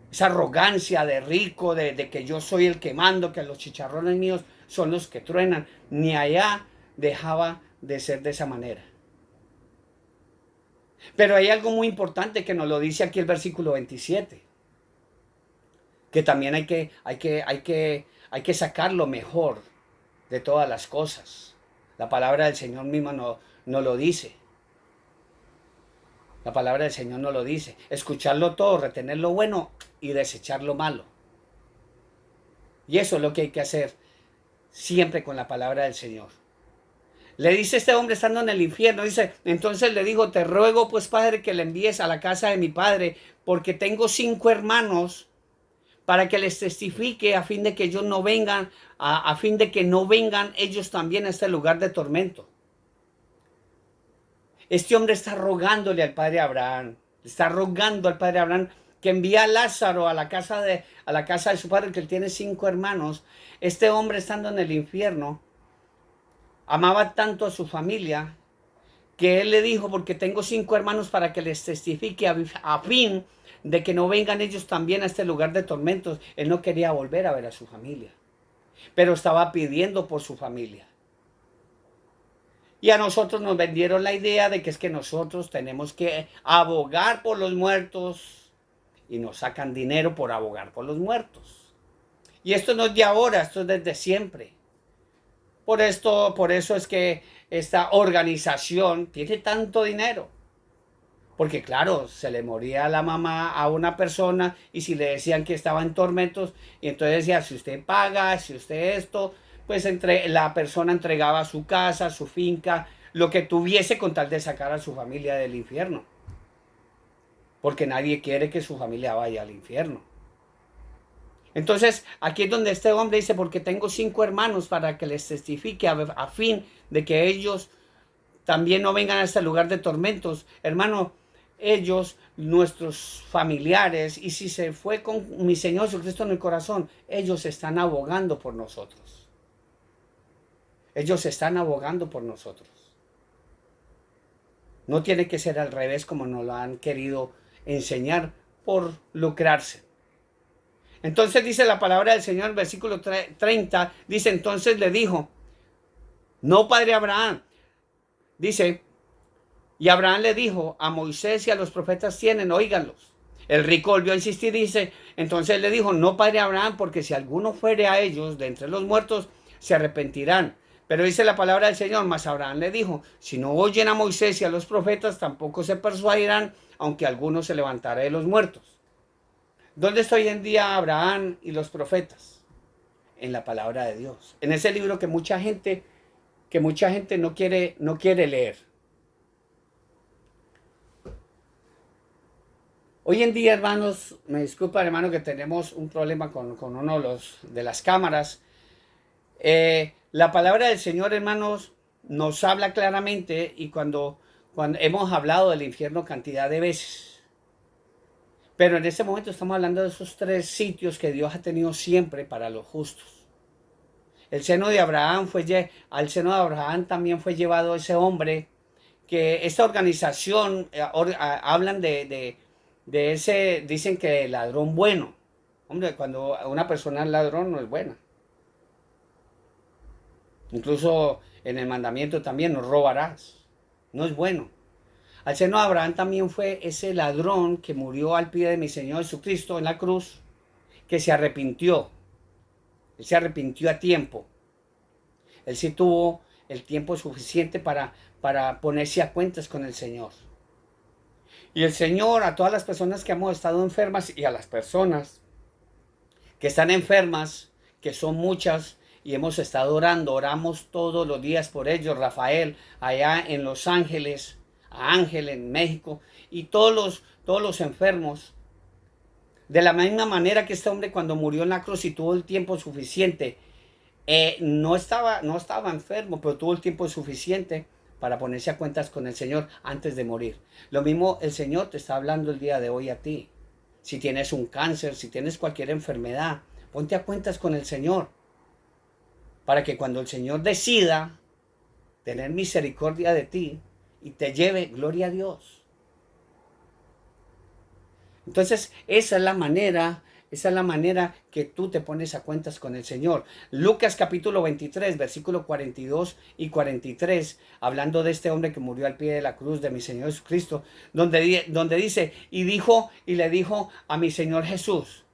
Esa arrogancia de rico, de que yo soy el que mando, que los chicharrones míos son los que truenan, ni allá dejaba de ser de esa manera. Pero hay algo muy importante que nos lo dice aquí el versículo 27, que también hay que sacar lo mejor de todas las cosas. La palabra del Señor misma no lo dice. La palabra del Señor no lo dice. Escucharlo todo, retener lo bueno y desechar lo malo. Y eso es lo que hay que hacer siempre con la palabra del Señor. Le dice este hombre estando en el infierno, dice, entonces le dijo, te ruego pues, Padre, que le envíes a la casa de mi padre, porque tengo 5 hermanos, para que les testifique a fin de que ellos no vengan, a fin de que no vengan ellos también a este lugar de tormento. Este hombre está rogándole al padre Abraham, está rogando al padre Abraham que envíe a Lázaro a la casa de su padre, que él tiene 5 hermanos. Este hombre estando en el infierno, amaba tanto a su familia, que él le dijo, porque tengo 5 hermanos para que les testifique a fin de que no vengan ellos también a este lugar de tormentos. Él no quería volver a ver a su familia, pero estaba pidiendo por su familia. Y a nosotros nos vendieron la idea de que es que nosotros tenemos que abogar por los muertos y nos sacan dinero por abogar por los muertos. Y esto no es de ahora, esto es desde siempre. Por eso es que esta organización tiene tanto dinero. Porque claro, se le moría la mamá a una persona y si le decían que estaba en tormentos, y entonces decía, si usted paga, si usted esto, pues la persona entregaba su casa, su finca, lo que tuviese con tal de sacar a su familia del infierno. Porque nadie quiere que su familia vaya al infierno. Entonces, aquí es donde este hombre dice, porque tengo 5 hermanos para que les testifique a fin de que ellos también no vengan a este lugar de tormentos. Hermano, ellos, nuestros familiares, y si se fue con mi Señor Jesucristo en el corazón, ellos están abogando por nosotros. Ellos están abogando por nosotros. No tiene que ser al revés como nos lo han querido enseñar por lucrarse. Entonces dice la palabra del Señor, versículo 30, dice, entonces le dijo, no, padre Abraham, dice, y Abraham le dijo, a Moisés y a los profetas tienen, óiganlos. El rico volvió a insistir, dice, entonces le dijo, no, padre Abraham, porque si alguno fuere a ellos de entre los muertos, se arrepentirán. Pero dice la palabra del Señor, mas Abraham le dijo, si no oyen a Moisés y a los profetas, tampoco se persuadirán, aunque alguno se levantara de los muertos. ¿Dónde está hoy en día Abraham y los profetas? En la palabra de Dios. En ese libro que mucha gente no quiere leer. Hoy en día, hermanos, me disculpa, hermano, que tenemos un problema con uno de las cámaras. La palabra del Señor, hermanos, nos habla claramente y cuando hemos hablado del infierno cantidad de veces. Pero en este momento estamos hablando de esos tres sitios que Dios ha tenido siempre para los justos. El seno de Abraham al seno de Abraham también fue llevado ese hombre que esta organización hablan de ese, dicen que ladrón bueno. Hombre, cuando una persona es ladrón no es buena. Incluso en el mandamiento también no robarás. No es bueno. Al seno de Abraham también fue ese ladrón que murió al pie de mi Señor Jesucristo en la cruz, que se arrepintió. Él se arrepintió a tiempo. Él sí tuvo el tiempo suficiente para ponerse a cuentas con el Señor. Y el Señor a todas las personas que hemos estado enfermas y a las personas que están enfermas, que son muchas, y hemos estado orando, oramos todos los días por ellos, Rafael allá en Los Ángeles, a Ángel en México, y todos los enfermos. De la misma manera que este hombre cuando murió en la cruz y tuvo el tiempo suficiente, no estaba enfermo, pero tuvo el tiempo suficiente para ponerse a cuentas con el Señor antes de morir. Lo mismo el Señor te está hablando el día de hoy a ti. Si tienes un cáncer, si tienes cualquier enfermedad, ponte a cuentas con el Señor. Para que cuando el Señor decida tener misericordia de ti y te lleve, gloria a Dios. Entonces, esa es la manera que tú te pones a cuentas con el Señor. Lucas capítulo 23, versículo 42 y 43, hablando de este hombre que murió al pie de la cruz de mi Señor Jesucristo, donde dice, y le dijo a mi Señor Jesús,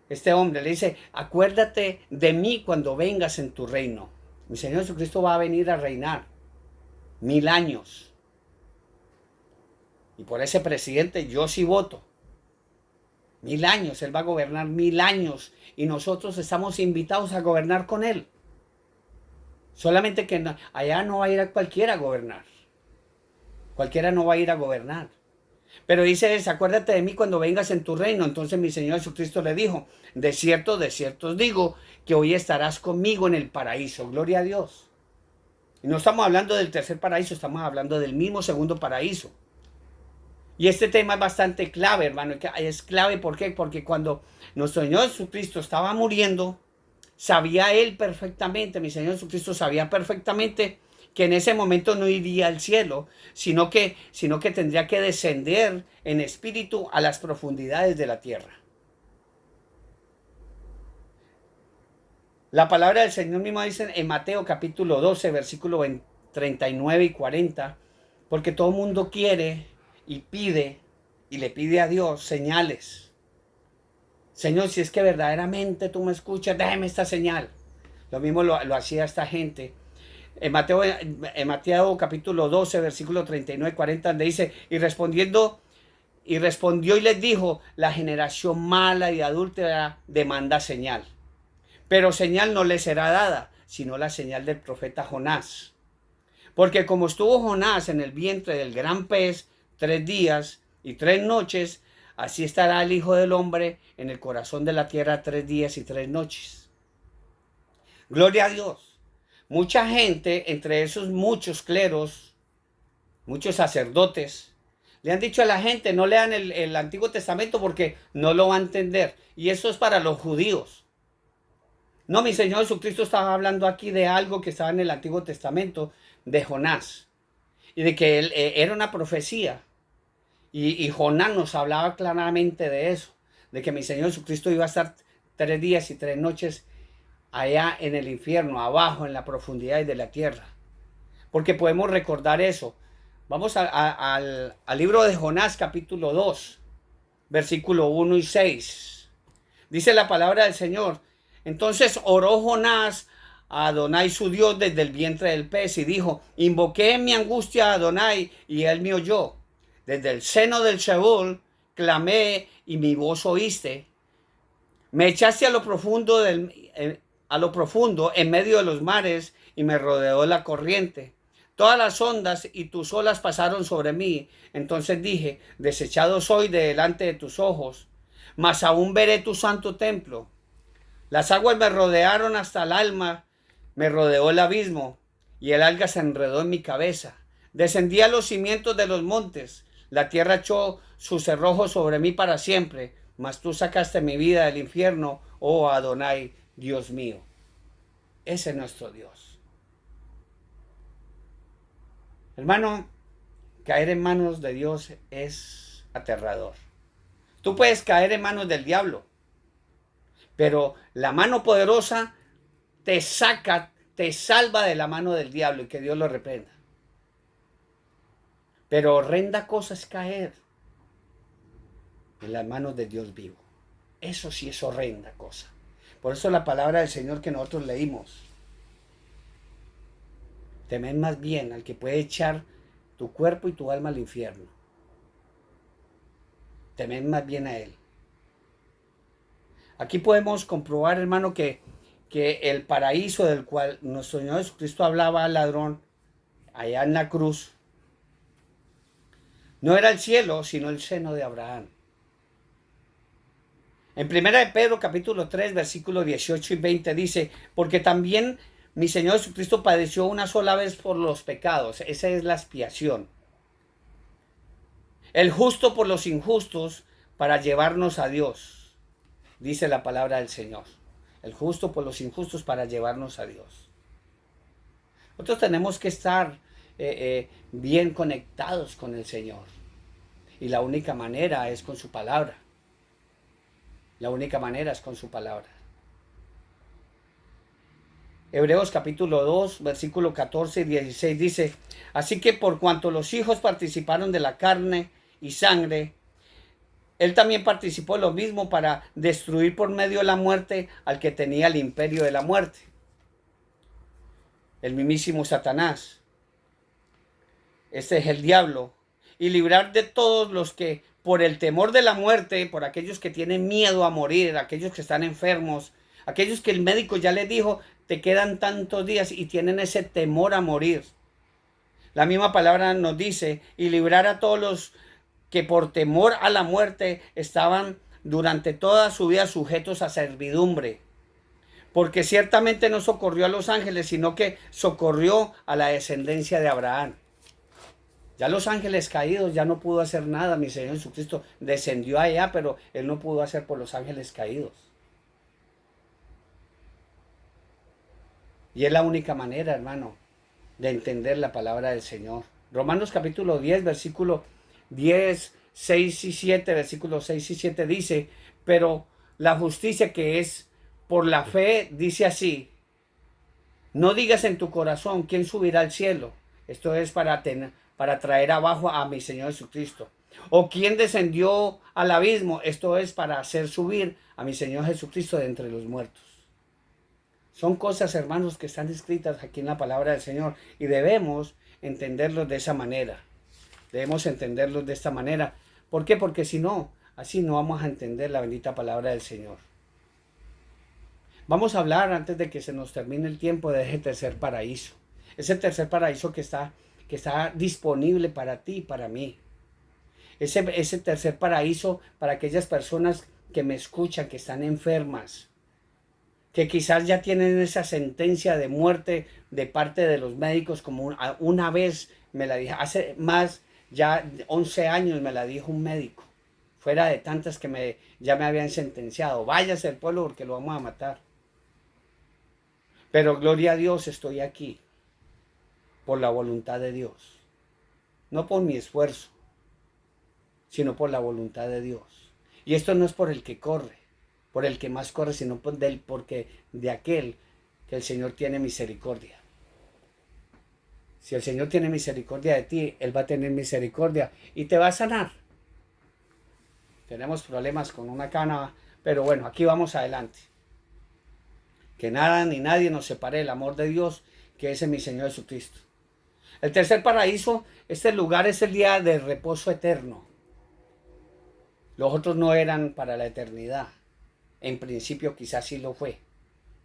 este hombre le dice, acuérdate de mí cuando vengas en tu reino. Mi Señor Jesucristo va a venir a reinar 1000 años. Y por ese presidente yo sí voto. 1000 años, Él va a gobernar 1000 años y nosotros estamos invitados a gobernar con Él. Solamente que allá no va a ir a cualquiera a gobernar. Cualquiera no va a ir a gobernar. Pero dice, acuérdate de mí cuando vengas en tu reino. Entonces mi Señor Jesucristo le dijo, de cierto os digo, que hoy estarás conmigo en el paraíso. Gloria a Dios. Y no estamos hablando del tercer paraíso, estamos hablando del mismo segundo paraíso. Y este tema es bastante clave, hermano. Es clave, ¿por qué? Porque cuando nuestro Señor Jesucristo estaba muriendo, sabía Él perfectamente, mi Señor Jesucristo sabía perfectamente que en ese momento no iría al cielo, sino que tendría que descender en espíritu a las profundidades de la tierra. La palabra del Señor mismo dice en Mateo capítulo 12, versículo 39 y 40, porque todo el mundo quiere y pide, y le pide a Dios señales. Señor, si es que verdaderamente tú me escuchas, déjame esta señal. Lo mismo lo hacía esta gente. En Mateo capítulo 12, versículo 39 y 40, donde dice, y respondió y les dijo, la generación mala y adúltera demanda señal. Pero señal no le será dada, sino la señal del profeta Jonás. Porque como estuvo Jonás en el vientre del gran pez 3 días y 3 noches, así estará el Hijo del Hombre en el corazón de la tierra 3 días y 3 noches. Gloria a Dios. Mucha gente, entre esos muchos cleros, muchos sacerdotes, le han dicho a la gente, no lean el Antiguo Testamento porque no lo va a entender. Y eso es para los judíos. No, mi Señor Jesucristo estaba hablando aquí de algo que estaba en el Antiguo Testamento, de Jonás. Y de que él era una profecía. Y Jonás nos hablaba claramente de eso. De que mi Señor Jesucristo iba a estar 3 días y 3 noches allá en el infierno, abajo, en la profundidad de la tierra. Porque podemos recordar eso. Vamos al libro de Jonás, capítulo 2, versículo 1 y 6. Dice la palabra del Señor. Entonces oró Jonás a Adonai su Dios desde el vientre del pez y dijo, invoqué en mi angustia a Adonai y él me oyó. Desde el seno del Sheol clamé y mi voz oíste. Me echaste a lo profundo en medio de los mares y me rodeó la corriente. Todas las ondas y tus olas pasaron sobre mí. Entonces dije, desechado soy de delante de tus ojos, mas aún veré tu santo templo. Las aguas me rodearon hasta el alma, me rodeó el abismo, y el alga se enredó en mi cabeza. Descendí a los cimientos de los montes. La tierra echó sus cerrojos sobre mí para siempre. Mas tú sacaste mi vida del infierno, oh Adonai, Dios mío. Ese es nuestro Dios. Hermano, caer en manos de Dios es aterrador. Tú puedes caer en manos del diablo, pero la mano poderosa te saca, te salva de la mano del diablo y que Dios lo reprenda. Pero horrenda cosa es caer en las manos de Dios vivo. Eso sí es horrenda cosa. Por eso la palabra del Señor que nosotros leímos. Temed más bien al que puede echar tu cuerpo y tu alma al infierno. Temed más bien a Él. Aquí podemos comprobar, hermano, que el paraíso del cual nuestro Señor Jesucristo hablaba al ladrón allá en la cruz, no era el cielo, sino el seno de Abraham. En 1 de Pedro capítulo 3, versículos 18 y 20 dice, porque también mi Señor Jesucristo padeció una sola vez por los pecados. Esa es la expiación. El justo por los injustos para llevarnos a Dios, dice la palabra del Señor. El justo por los injustos para llevarnos a Dios. Nosotros tenemos que estar bien conectados con el Señor. Y la única manera es con su palabra. La única manera es con su palabra. Hebreos capítulo 2, versículo 14 y 16 dice, así que por cuanto los hijos participaron de la carne y sangre, Él también participó de lo mismo para destruir por medio de la muerte al que tenía el imperio de la muerte, el mismísimo Satanás. Este es el diablo. Y librar de todos los que por el temor de la muerte, por aquellos que tienen miedo a morir, aquellos que están enfermos, aquellos que el médico ya les dijo, te quedan tantos días y tienen ese temor a morir. La misma palabra nos dice, y librar a todos los que por temor a la muerte estaban durante toda su vida sujetos a servidumbre. Porque ciertamente no socorrió a los ángeles, sino que socorrió a la descendencia de Abraham. Ya los ángeles caídos ya no pudo hacer nada, mi Señor Jesucristo descendió allá, pero Él no pudo hacer por los ángeles caídos. Y es la única manera, hermano, de entender la palabra del Señor. Romanos capítulo 10, versículo 10, 6 y 7, versículos 6 y 7 dice, pero la justicia que es por la fe dice así, no digas en tu corazón quién subirá al cielo. Esto es para traer abajo a mi Señor Jesucristo. O quién descendió al abismo. Esto es para hacer subir a mi Señor Jesucristo de entre los muertos. Son cosas, hermanos, que están escritas aquí en la palabra del Señor y debemos entenderlos de esa manera. Debemos entenderlos de esta manera. ¿Por qué? Porque si no, así no vamos a entender la bendita palabra del Señor. Vamos a hablar, antes de que se nos termine el tiempo, de ese tercer paraíso. Ese tercer paraíso que está disponible para ti y para mí. Ese tercer paraíso para aquellas personas que me escuchan, que están enfermas, que quizás ya tienen esa sentencia de muerte de parte de los médicos, como una vez me la dije, hace más, ya 11 años me la dijo un médico, fuera de tantas que ya me habían sentenciado, váyase del pueblo porque lo vamos a matar. Pero gloria a Dios, estoy aquí por la voluntad de Dios, no por mi esfuerzo, sino por la voluntad de Dios. Y esto no es por el que corre, por el que más corre, sino porque de aquel que el Señor tiene misericordia. Si el Señor tiene misericordia de ti, Él va a tener misericordia y te va a sanar. Tenemos problemas con una cana, pero bueno, aquí vamos adelante. Que nada ni nadie nos separe del amor de Dios, que es en mi Señor Jesucristo. El tercer paraíso, este lugar es el día de reposo eterno. Los otros no eran para la eternidad. En principio quizás sí lo fue.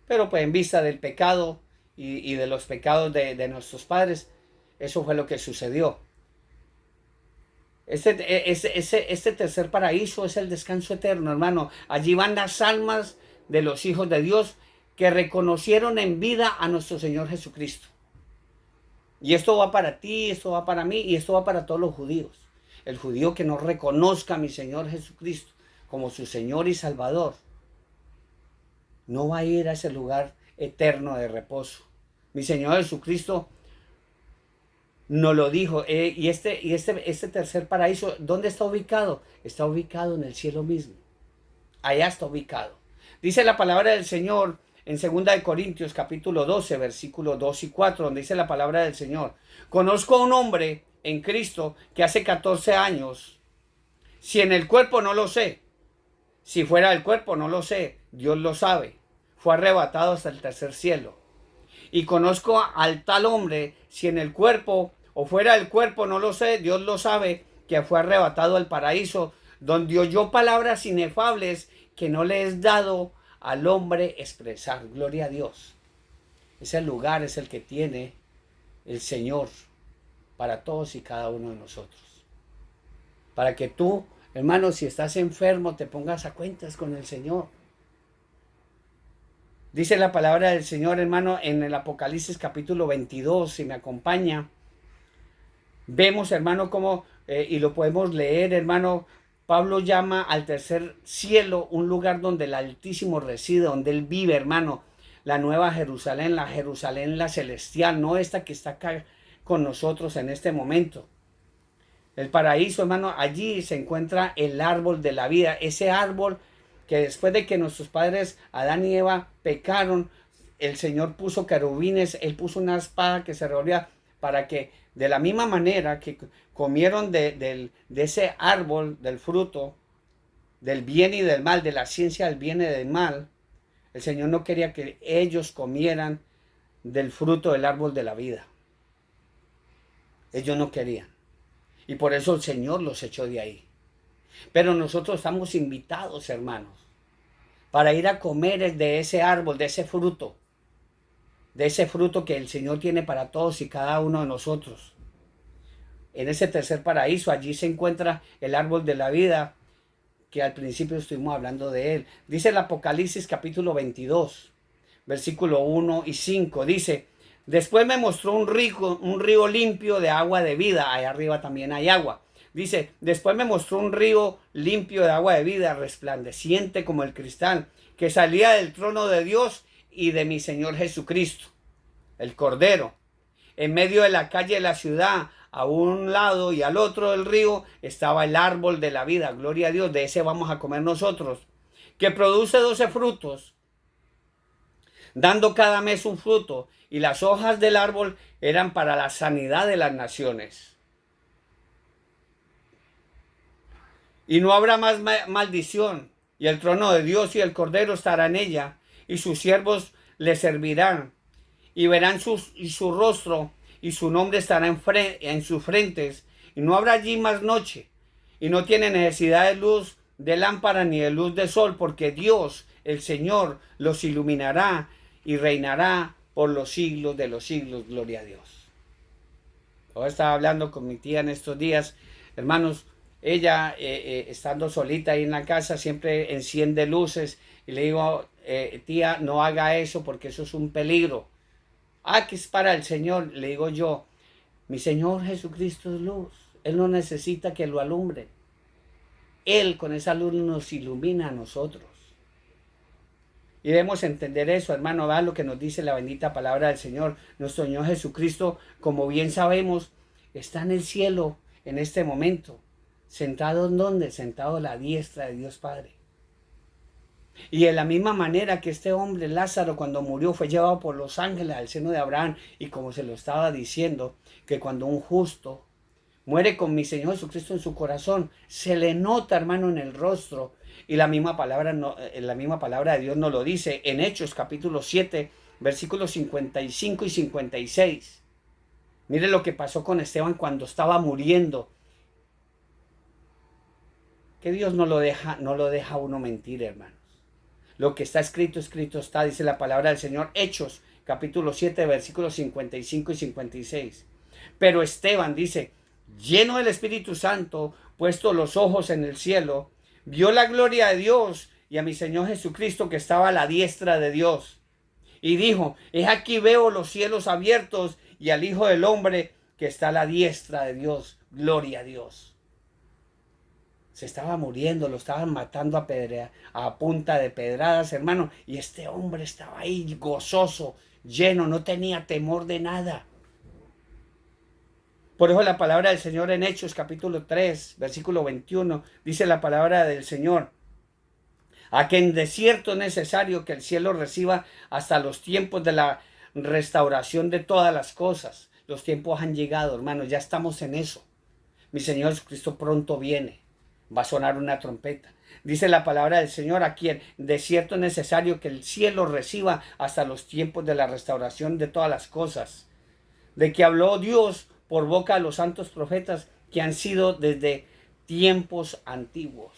Pero pues en vista del pecado y de los pecados de nuestros padres, eso fue lo que sucedió. Este tercer paraíso es el descanso eterno, hermano. Allí van las almas de los hijos de Dios que reconocieron en vida a nuestro Señor Jesucristo. Y esto va para ti, esto va para mí y esto va para todos los judíos. El judío que no reconozca a mi Señor Jesucristo como su Señor y Salvador, no va a ir a ese lugar eterno de reposo. Mi Señor Jesucristo nos lo dijo. Y este tercer paraíso, ¿dónde está ubicado? Está ubicado en el cielo mismo. Allá está ubicado. Dice la palabra del Señor en 2 Corintios capítulo 12, versículos 2 y 4, donde dice la palabra del Señor. Conozco a un hombre en Cristo que hace 14 años, si en el cuerpo no lo sé, si fuera del cuerpo no lo sé, Dios lo sabe, fue arrebatado hasta el tercer cielo. Y conozco al tal hombre, si en el cuerpo o fuera del cuerpo no lo sé, Dios lo sabe, que fue arrebatado al paraíso, donde oyó palabras inefables que no le es dado al hombre expresar. Gloria a Dios. Ese lugar es el que tiene el Señor para todos y cada uno de nosotros. Para que tú, hermano, si estás enfermo, te pongas a cuentas con el Señor. Dice la palabra del Señor, hermano, en el Apocalipsis capítulo 22, si me acompaña. Vemos, hermano, cómo, y lo podemos leer, hermano, Pablo llama al tercer cielo un lugar donde el Altísimo reside, donde Él vive, hermano. La nueva Jerusalén, la celestial, no esta que está acá con nosotros en este momento. El paraíso, hermano, allí se encuentra el árbol de la vida, ese árbol que después de que nuestros padres Adán y Eva pecaron, el Señor puso querubines, Él puso una espada que se revolvía para que de la misma manera que comieron de ese árbol, del fruto, del bien y del mal, de la ciencia del bien y del mal, el Señor no quería que ellos comieran del fruto del árbol de la vida. Ellos no querían. Y por eso el Señor los echó de ahí. Pero nosotros estamos invitados, hermanos, para ir a comer de ese árbol, de ese fruto que el Señor tiene para todos y cada uno de nosotros. En ese tercer paraíso, allí se encuentra el árbol de la vida, que al principio estuvimos hablando de él. Dice el Apocalipsis capítulo 22, versículo 1 y 5, dice: después me mostró un río limpio de agua de vida. Allá arriba también hay agua. Dice, después me mostró un río limpio de agua de vida, resplandeciente como el cristal, que salía del trono de Dios y de mi Señor Jesucristo, el Cordero. En medio de la calle de la ciudad, a un lado y al otro del río, estaba el árbol de la vida. Gloria a Dios, de ese vamos a comer nosotros, que produce 12 frutos, dando cada mes un fruto, y las hojas del árbol eran para la sanidad de las naciones. Y no habrá más maldición, y el trono de Dios y el Cordero estará en ella, y sus siervos le servirán, y verán su rostro, y su nombre estará en sus frentes, y no habrá allí más noche, y no tiene necesidad de luz de lámpara ni de luz de sol, porque Dios, el Señor, los iluminará y reinará por los siglos de los siglos. Gloria a Dios. Yo estaba hablando con mi tía en estos días, hermanos. Ella, estando solita ahí en la casa, siempre enciende luces y le digo, tía, no haga eso porque eso es un peligro. Ah, que es para el Señor. Le digo yo, mi Señor Jesucristo es luz. Él no necesita que lo alumbre. Él con esa luz nos ilumina a nosotros. Y debemos entender eso, hermano. Vean lo que nos dice la bendita palabra del Señor. Nuestro Señor Jesucristo, como bien sabemos, está en el cielo en este momento. ¿Sentado en dónde? Sentado a la diestra de Dios Padre. Y de la misma manera que este hombre Lázaro, cuando murió, fue llevado por los ángeles al seno de Abraham, y como se lo estaba diciendo, que cuando un justo muere con mi Señor Jesucristo en su corazón, se le nota, hermano, en el rostro. Y la misma palabra de Dios nos lo dice en Hechos capítulo 7, versículos 55 y 56. Mire lo que pasó con Esteban cuando estaba muriendo. Que Dios no lo deja a uno mentir, hermanos. Lo que está escrito, escrito está, dice la palabra del Señor. Hechos, capítulo 7, versículos 55 y 56. Pero Esteban, dice, lleno del Espíritu Santo, puesto los ojos en el cielo, vio la gloria de Dios y a mi Señor Jesucristo que estaba a la diestra de Dios. Y dijo, he aquí veo los cielos abiertos y al Hijo del Hombre que está a la diestra de Dios. Gloria a Dios. Se estaba muriendo, lo estaban matando a punta de pedradas, hermano. Y este hombre estaba ahí gozoso, lleno, no tenía temor de nada. Por eso la palabra del Señor en Hechos capítulo 3, versículo 21, dice la palabra del Señor: a que en desierto es necesario que el cielo reciba hasta los tiempos de la restauración de todas las cosas. Los tiempos han llegado, hermanos, ya estamos en eso. Mi Señor Jesucristo pronto viene. Va a sonar una trompeta. Dice la palabra del Señor: aquí en desierto es necesario que el cielo reciba hasta los tiempos de la restauración de todas las cosas. De que habló Dios por boca de los santos profetas que han sido desde tiempos antiguos.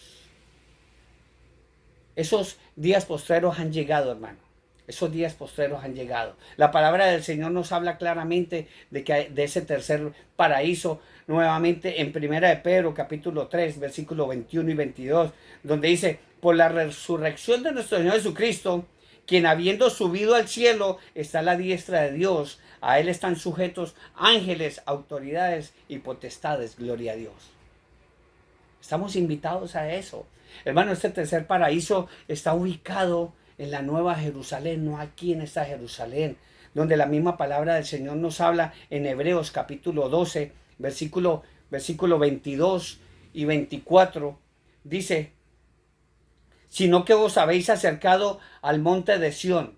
Esos días postreros han llegado, hermano. Esos días postreros han llegado. La palabra del Señor nos habla claramente de ese tercer paraíso, nuevamente en Primera de Pedro, capítulo 3, versículo 21 y 22, donde dice: por la resurrección de nuestro Señor Jesucristo, quien habiendo subido al cielo está a la diestra de Dios, a él están sujetos ángeles, autoridades y potestades. Gloria a Dios. Estamos invitados a eso. Hermano, este tercer paraíso está ubicado en la Nueva Jerusalén, no aquí en esta Jerusalén, donde la misma palabra del Señor nos habla en Hebreos capítulo 12, versículo 22 y 24. Dice: sino que os habéis acercado al monte de Sión,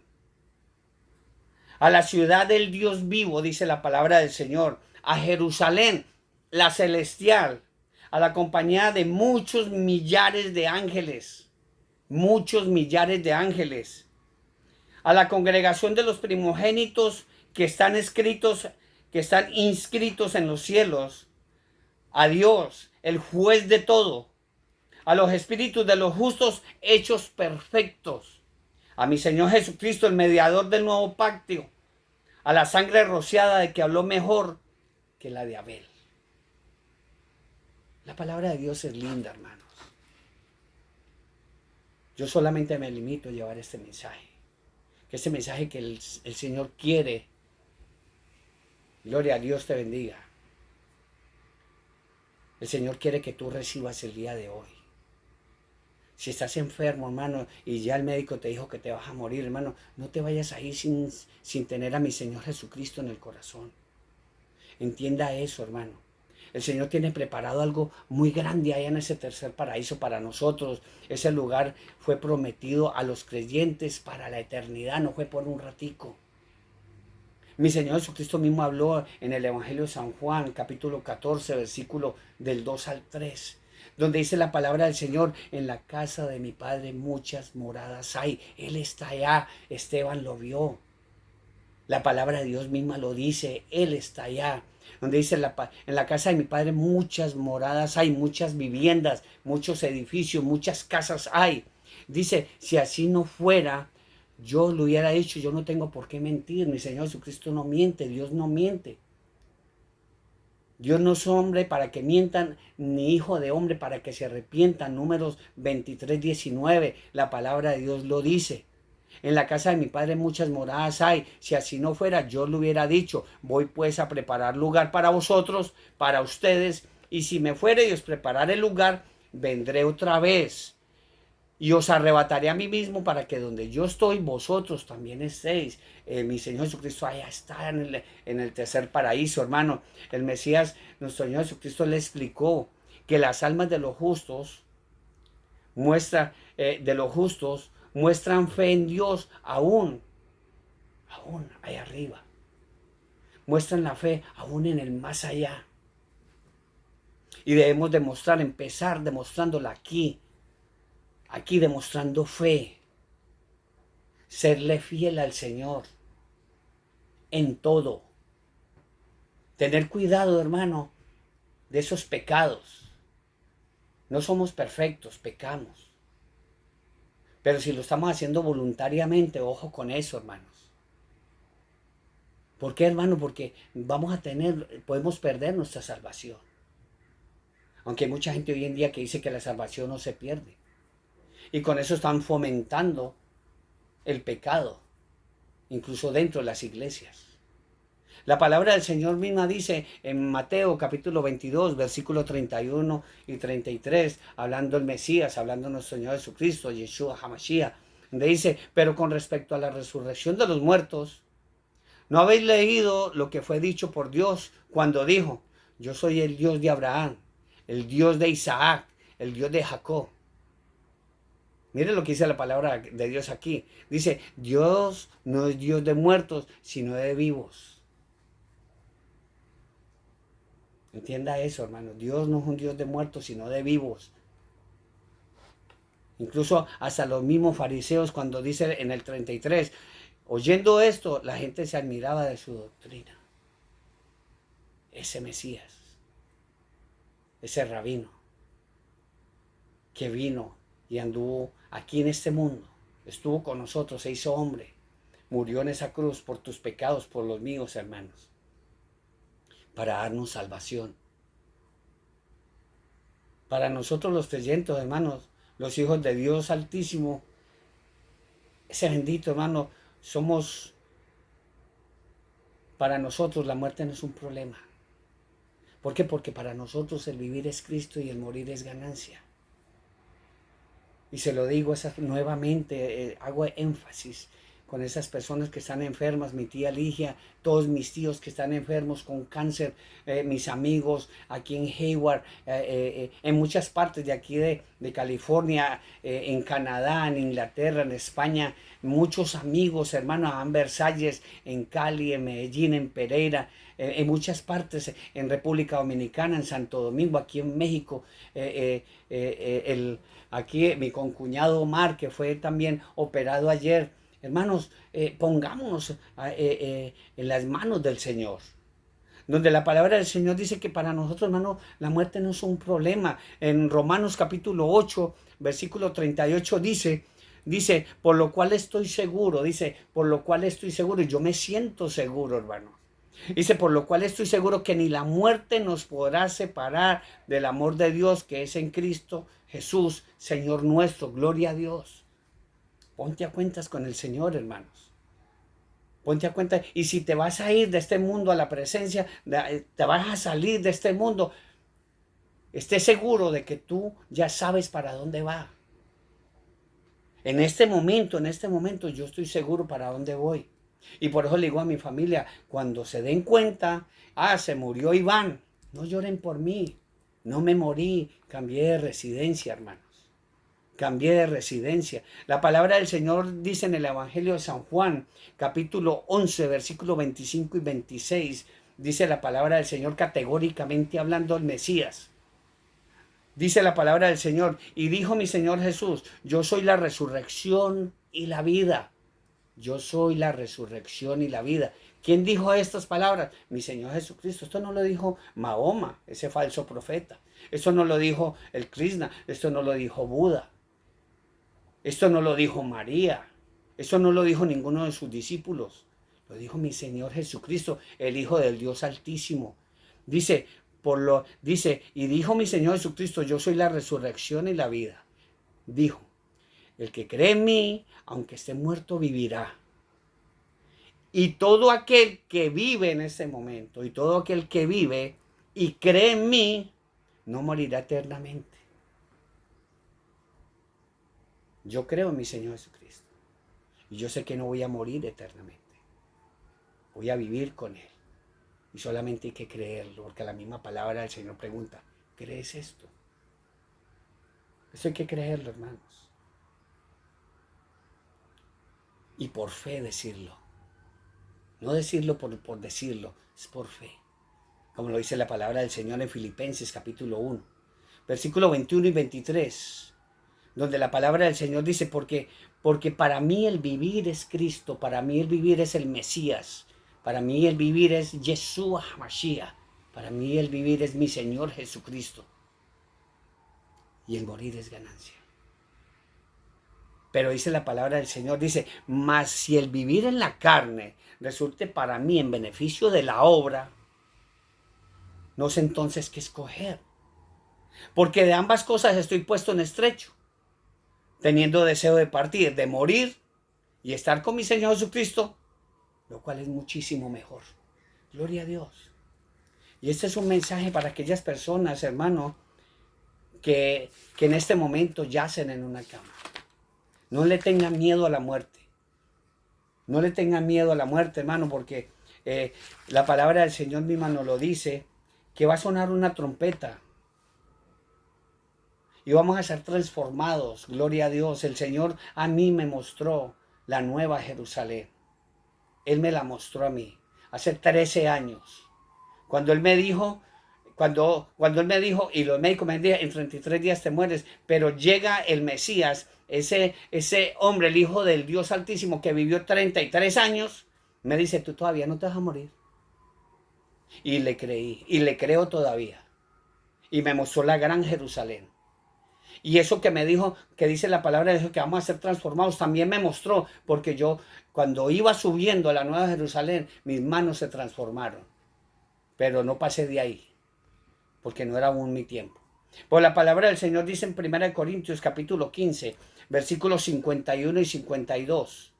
a la ciudad del Dios vivo, dice la palabra del Señor, a Jerusalén, la celestial, a la compañía de muchos millares de ángeles, a la congregación de los primogénitos que están inscritos en los cielos, a Dios, el juez de todo, a los espíritus de los justos hechos perfectos, a mi Señor Jesucristo, el mediador del nuevo pacto, a la sangre rociada de que habló mejor que la de Abel. La palabra de Dios es linda, hermanos. Yo solamente me limito a llevar este mensaje. Que este mensaje que el Señor quiere. Gloria a Dios, te bendiga. El Señor quiere que tú recibas el día de hoy. Si estás enfermo, hermano, y ya el médico te dijo que te vas a morir, hermano, no te vayas a ir sin tener a mi Señor Jesucristo en el corazón. Entienda eso, hermano. El Señor tiene preparado algo muy grande allá en ese tercer paraíso para nosotros. Ese lugar fue prometido a los creyentes para la eternidad, no fue por un ratico. Mi Señor Jesucristo mismo habló en el Evangelio de San Juan, capítulo 14, versículo del 2 al 3, donde dice la palabra del Señor: en la casa de mi Padre muchas moradas hay. Él está allá, Esteban lo vio. La palabra de Dios misma lo dice, Él está allá. Donde dice: en la casa de mi Padre muchas moradas hay, muchas viviendas, muchos edificios, muchas casas hay. Dice: si así no fuera, yo lo hubiera dicho. Yo no tengo por qué mentir. Mi Señor Jesucristo no miente, Dios no miente. Dios no es hombre para que mientan, ni hijo de hombre para que se arrepientan. Números 23, 19, la palabra de Dios lo dice. En la casa de mi Padre muchas moradas hay. Si así no fuera, yo lo hubiera dicho. Voy pues a preparar lugar para vosotros, para ustedes. Y si me fuere y os prepararé el lugar, vendré otra vez. Y os arrebataré a mí mismo para que donde yo estoy, vosotros también estéis. Mi Señor Jesucristo allá está en el tercer paraíso, hermano. El Mesías, nuestro Señor Jesucristo, le explicó que las almas de los justos muestran fe en Dios aún allá arriba. Muestran la fe aún en el más allá. Y debemos empezar demostrándola aquí demostrando fe. Serle fiel al Señor en todo. Tener cuidado, hermano, de esos pecados. No somos perfectos, pecamos. Pero si lo estamos haciendo voluntariamente, ojo con eso, hermanos. ¿Por qué, hermano? Porque podemos perder nuestra salvación. Aunque hay mucha gente hoy en día que dice que la salvación no se pierde. Y con eso están fomentando el pecado, incluso dentro de las iglesias. La palabra del Señor misma dice en Mateo capítulo 22, versículos 31 y 33, hablando el Mesías, hablando nuestro Señor Jesucristo, Yeshua HaMashiach, donde dice, pero con respecto a la resurrección de los muertos, ¿no habéis leído lo que fue dicho por Dios cuando dijo, yo soy el Dios de Abraham, el Dios de Isaac, el Dios de Jacob? Mire lo que dice la palabra de Dios aquí. Dice, Dios no es Dios de muertos, sino de vivos. Entienda eso, hermano. Dios no es un Dios de muertos, sino de vivos. Incluso hasta los mismos fariseos cuando dice en el 33, oyendo esto, la gente se admiraba de su doctrina. Ese Mesías, ese rabino, que vino y anduvo aquí en este mundo, estuvo con nosotros, se hizo hombre, murió en esa cruz por tus pecados, por los míos, hermanos, para darnos salvación. Para nosotros los creyentes, hermanos, los hijos de Dios Altísimo, ese bendito, hermano, somos, para nosotros la muerte no es un problema. ¿Por qué? Porque para nosotros el vivir es Cristo y el morir es ganancia. Y se lo digo nuevamente, hago énfasis con esas personas que están enfermas, mi tía Ligia, todos mis tíos que están enfermos con cáncer, mis amigos aquí en Hayward, en muchas partes de aquí de California, en Canadá, en Inglaterra, en España, muchos amigos, hermanos, en Versalles, en Cali, en Medellín, en Pereira, en muchas partes, en República Dominicana, en Santo Domingo, aquí en México, aquí mi concuñado Omar, que fue también operado ayer. Hermanos, pongámonos en las manos del Señor. Donde la palabra del Señor dice que para nosotros, hermanos, la muerte no es un problema. En Romanos capítulo 8, versículo 38 dice, por lo cual estoy seguro, y yo me siento seguro, hermano. Dice, por lo cual estoy seguro que ni la muerte nos podrá separar del amor de Dios que es en Cristo Jesús, Señor nuestro. Gloria a Dios. Ponte a cuentas con el Señor, hermanos. Ponte a cuenta. Y si te vas a ir de este mundo a la presencia, te vas a salir de este mundo, esté seguro de que tú ya sabes para dónde va. En este momento yo estoy seguro para dónde voy. Y por eso le digo a mi familia, cuando se den cuenta, se murió Iván, no lloren por mí, no me morí, cambié de residencia, hermanos. Cambié de residencia. La palabra del Señor dice en el Evangelio de San Juan, capítulo 11, versículos 25 y 26, dice la palabra del Señor categóricamente hablando del Mesías. Dice la palabra del Señor, y dijo mi Señor Jesús, yo soy la resurrección y la vida. Yo soy la resurrección y la vida. ¿Quién dijo estas palabras? Mi Señor Jesucristo. Esto no lo dijo Mahoma, ese falso profeta. Esto no lo dijo el Krishna. Esto no lo dijo Buda. Esto no lo dijo María. Esto no lo dijo ninguno de sus discípulos. Lo dijo mi Señor Jesucristo, el Hijo del Dios Altísimo. Dice, y dijo mi Señor Jesucristo, yo soy la resurrección y la vida. Dijo, el que cree en mí, aunque esté muerto, vivirá. Y todo aquel que vive en ese momento, y todo aquel que vive y cree en mí, no morirá eternamente. Yo creo en mi Señor Jesucristo. Y yo sé que no voy a morir eternamente. Voy a vivir con Él. Y solamente hay que creerlo, porque la misma palabra del Señor pregunta, ¿crees esto? Eso hay que creerlo, hermanos. Y por fe decirlo. No decirlo por decirlo, es por fe. Como lo dice la palabra del Señor en Filipenses capítulo 1, versículo 21 y 23. Donde la palabra del Señor dice, porque para mí el vivir es Cristo, para mí el vivir es el Mesías, para mí el vivir es Yeshua HaMashiach, para mí el vivir es mi Señor Jesucristo, y el morir es ganancia. Pero dice la palabra del Señor, dice, mas si el vivir en la carne resulte para mí en beneficio de la obra, no sé entonces qué escoger, porque de ambas cosas estoy puesto en estrecho, teniendo deseo de partir, de morir y estar con mi Señor Jesucristo, lo cual es muchísimo mejor. Gloria a Dios. Y este es un mensaje para aquellas personas, hermano, que en este momento yacen en una cama. No le tengan miedo a la muerte. No le tengan miedo a la muerte, hermano, porque la palabra del Señor misma nos lo dice, que va a sonar una trompeta. Y vamos a ser transformados. Gloria a Dios. El Señor a mí me mostró la nueva Jerusalén. Él me la mostró a mí hace 13 años. Cuando Él me dijo, cuando Él me dijo, y los médicos me dijeron, en 33 días te mueres, pero llega el Mesías, ese hombre, el Hijo del Dios Altísimo, que vivió 33 años, me dice, tú todavía no te vas a morir. Y le creí, y le creo todavía. Y me mostró la gran Jerusalén. Y eso que me dijo, que dice la palabra de Dios, que vamos a ser transformados, también me mostró, porque yo, cuando iba subiendo a la Nueva Jerusalén, mis manos se transformaron. Pero no pasé de ahí, porque no era aún mi tiempo. Pues la palabra del Señor dice en 1 Corintios capítulo 15, versículos 51 y 52.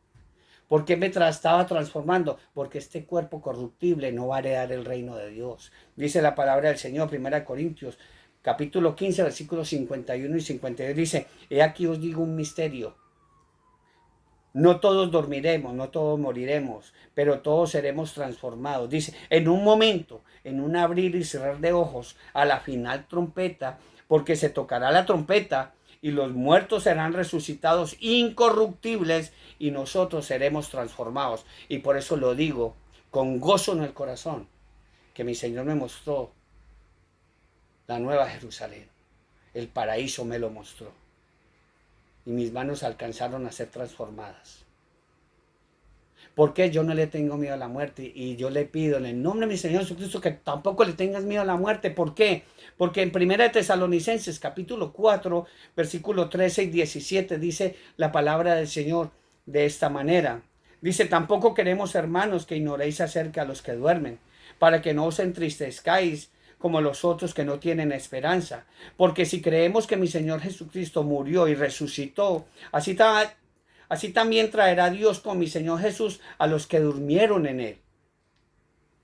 ¿Por qué me estaba transformando? Porque este cuerpo corruptible no va a heredar el reino de Dios. Dice la palabra del Señor, 1 Corintios capítulo 15, versículos 51 y 52. Dice, he aquí os digo un misterio. No todos dormiremos, no todos moriremos, pero todos seremos transformados. Dice, en un momento, en un abrir y cerrar de ojos, a la final trompeta, porque se tocará la trompeta y los muertos serán resucitados incorruptibles y nosotros seremos transformados. Y por eso lo digo con gozo en el corazón, que mi Señor me mostró la nueva Jerusalén. El paraíso me lo mostró. Y mis manos alcanzaron a ser transformadas. ¿Por qué? Yo no le tengo miedo a la muerte y yo le pido en el nombre de mi Señor Jesucristo que tampoco le tengas miedo a la muerte. ¿Por qué? Porque en 1 Tesalonicenses capítulo 4, versículo 13 y 17 dice la palabra del Señor de esta manera. Dice, tampoco queremos, hermanos, que ignoréis acerca de los que duermen, para que no os entristezcáis como los otros que no tienen esperanza. Porque si creemos que mi Señor Jesucristo murió y resucitó, así también traerá Dios con mi Señor Jesús a los que durmieron en Él.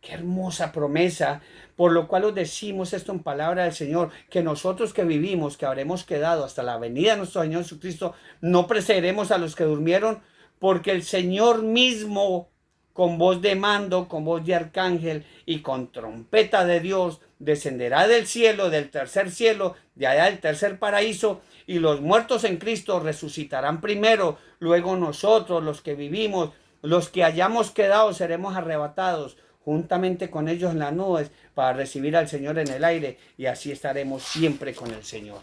Qué hermosa promesa, por lo cual os decimos esto en palabra del Señor, que nosotros que vivimos, que habremos quedado hasta la venida de nuestro Señor Jesucristo, no precederemos a los que durmieron, porque el Señor mismo, con voz de mando, con voz de arcángel y con trompeta de Dios, descenderá del cielo, del tercer cielo, de allá del tercer paraíso, y los muertos en Cristo resucitarán primero, luego nosotros, los que vivimos, los que hayamos quedado, seremos arrebatados juntamente con ellos en las nubes para recibir al Señor en el aire, y así estaremos siempre con el Señor.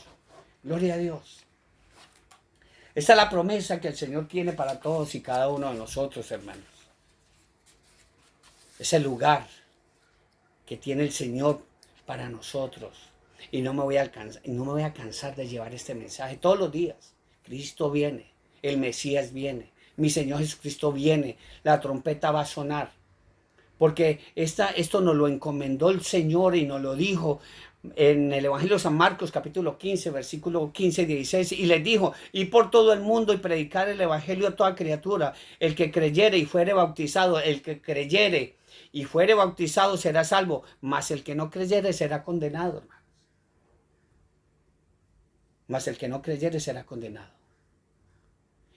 Gloria a Dios. Esa es la promesa que el Señor tiene para todos y cada uno de nosotros, hermanos. Es el lugar que tiene el Señor para nosotros. Y no me voy a cansar de llevar este mensaje todos los días. Cristo viene, el Mesías viene, mi Señor Jesucristo viene, la trompeta va a sonar. Porque esto nos lo encomendó el Señor y nos lo dijo en el Evangelio de San Marcos, capítulo 15, versículo 15 y 16. Y les dijo, y por todo el mundo y predicar el Evangelio a toda criatura. El que creyere y fuere bautizado, el que creyere y fuere bautizado será salvo, mas el que no creyere será condenado, hermano. Mas el que no creyere será condenado.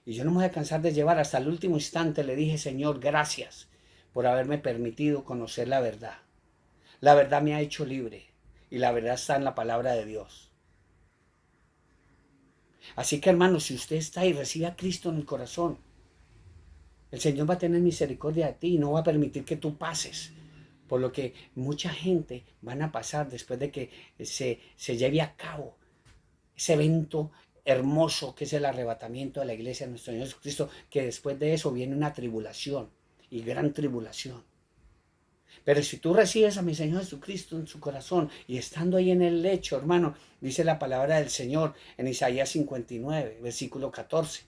Y yo no me voy a cansar de llevar hasta el último instante. Le dije, Señor, gracias por haberme permitido conocer la verdad. La verdad me ha hecho libre y la verdad está en la palabra de Dios. Así que, hermano, si usted está y recibe a Cristo en el corazón, el Señor va a tener misericordia de ti y no va a permitir que tú pases por lo que mucha gente van a pasar después de que se lleve a cabo ese evento hermoso que es el arrebatamiento de la iglesia de nuestro Señor Jesucristo, que después de eso viene una tribulación y gran tribulación. Pero si tú recibes a mi Señor Jesucristo en su corazón y estando ahí en el lecho, hermano, dice la palabra del Señor en Isaías 59, versículo 14.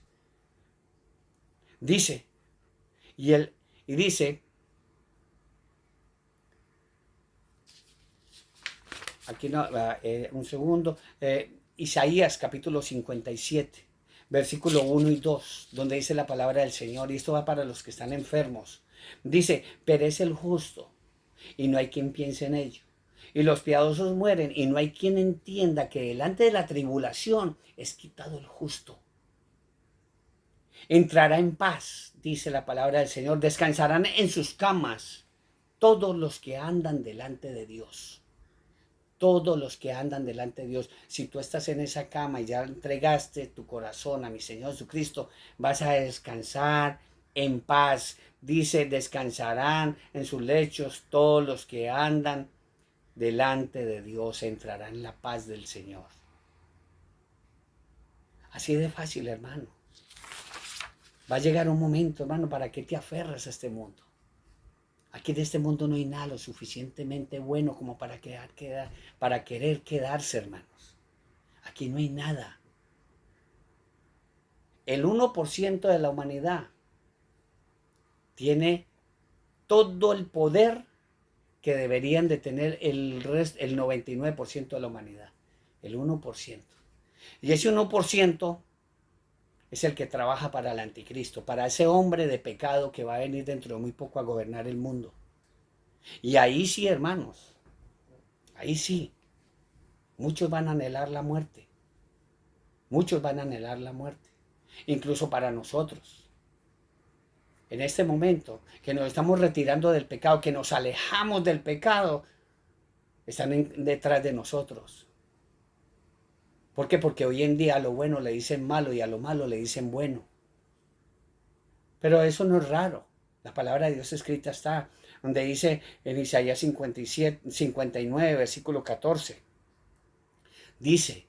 Dice, dice, aquí no, un segundo, Isaías capítulo 57, versículo 1 y 2, donde dice la palabra del Señor, y esto va para los que están enfermos. Dice, perece el justo y no hay quien piense en ello. Y los piadosos mueren y no hay quien entienda que delante de la tribulación es quitado el justo. Entrará en paz, dice la palabra del Señor, descansarán en sus camas todos los que andan delante de Dios. Todos los que andan delante de Dios. Si tú estás en esa cama y ya entregaste tu corazón a mi Señor Jesucristo, vas a descansar en paz. Dice, descansarán en sus lechos todos los que andan delante de Dios, entrarán en la paz del Señor. Así de fácil, hermano. Va a llegar un momento, hermano, para que te aferres a este mundo. Aquí de este mundo no hay nada lo suficientemente bueno como para querer quedarse, hermanos. Aquí no hay nada. El 1% de la humanidad tiene todo el poder que deberían de tener el 99% de la humanidad. El 1%. Y ese 1% es el que trabaja para el anticristo, para ese hombre de pecado que va a venir dentro de muy poco a gobernar el mundo. Y ahí sí, hermanos, ahí sí, muchos van a anhelar la muerte. Muchos van a anhelar la muerte, incluso para nosotros. En este momento que nos estamos retirando del pecado, que nos alejamos del pecado, están detrás de nosotros. ¿Por qué? Porque hoy en día a lo bueno le dicen malo y a lo malo le dicen bueno. Pero eso no es raro. La palabra de Dios escrita está donde dice en Isaías 59, versículo 14. Dice,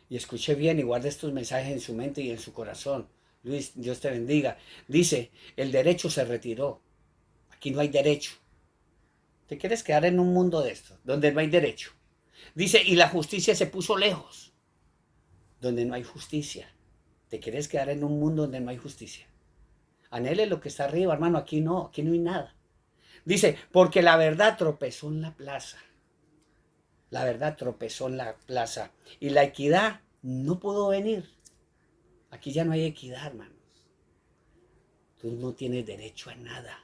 y escuche bien y guarde estos mensajes en su mente y en su corazón. Luis, Dios te bendiga. Dice, el derecho se retiró. Aquí no hay derecho. ¿Te quieres quedar en un mundo de esto, donde no hay derecho? Dice, y la justicia se puso lejos, donde no hay justicia. ¿Te quieres quedar en un mundo donde no hay justicia? Anhele lo que está arriba, hermano. Aquí no hay nada. Dice, porque la verdad tropezó en la plaza. La verdad tropezó en la plaza. Y la equidad no pudo venir. Aquí ya no hay equidad, hermanos. Tú no tienes derecho a nada.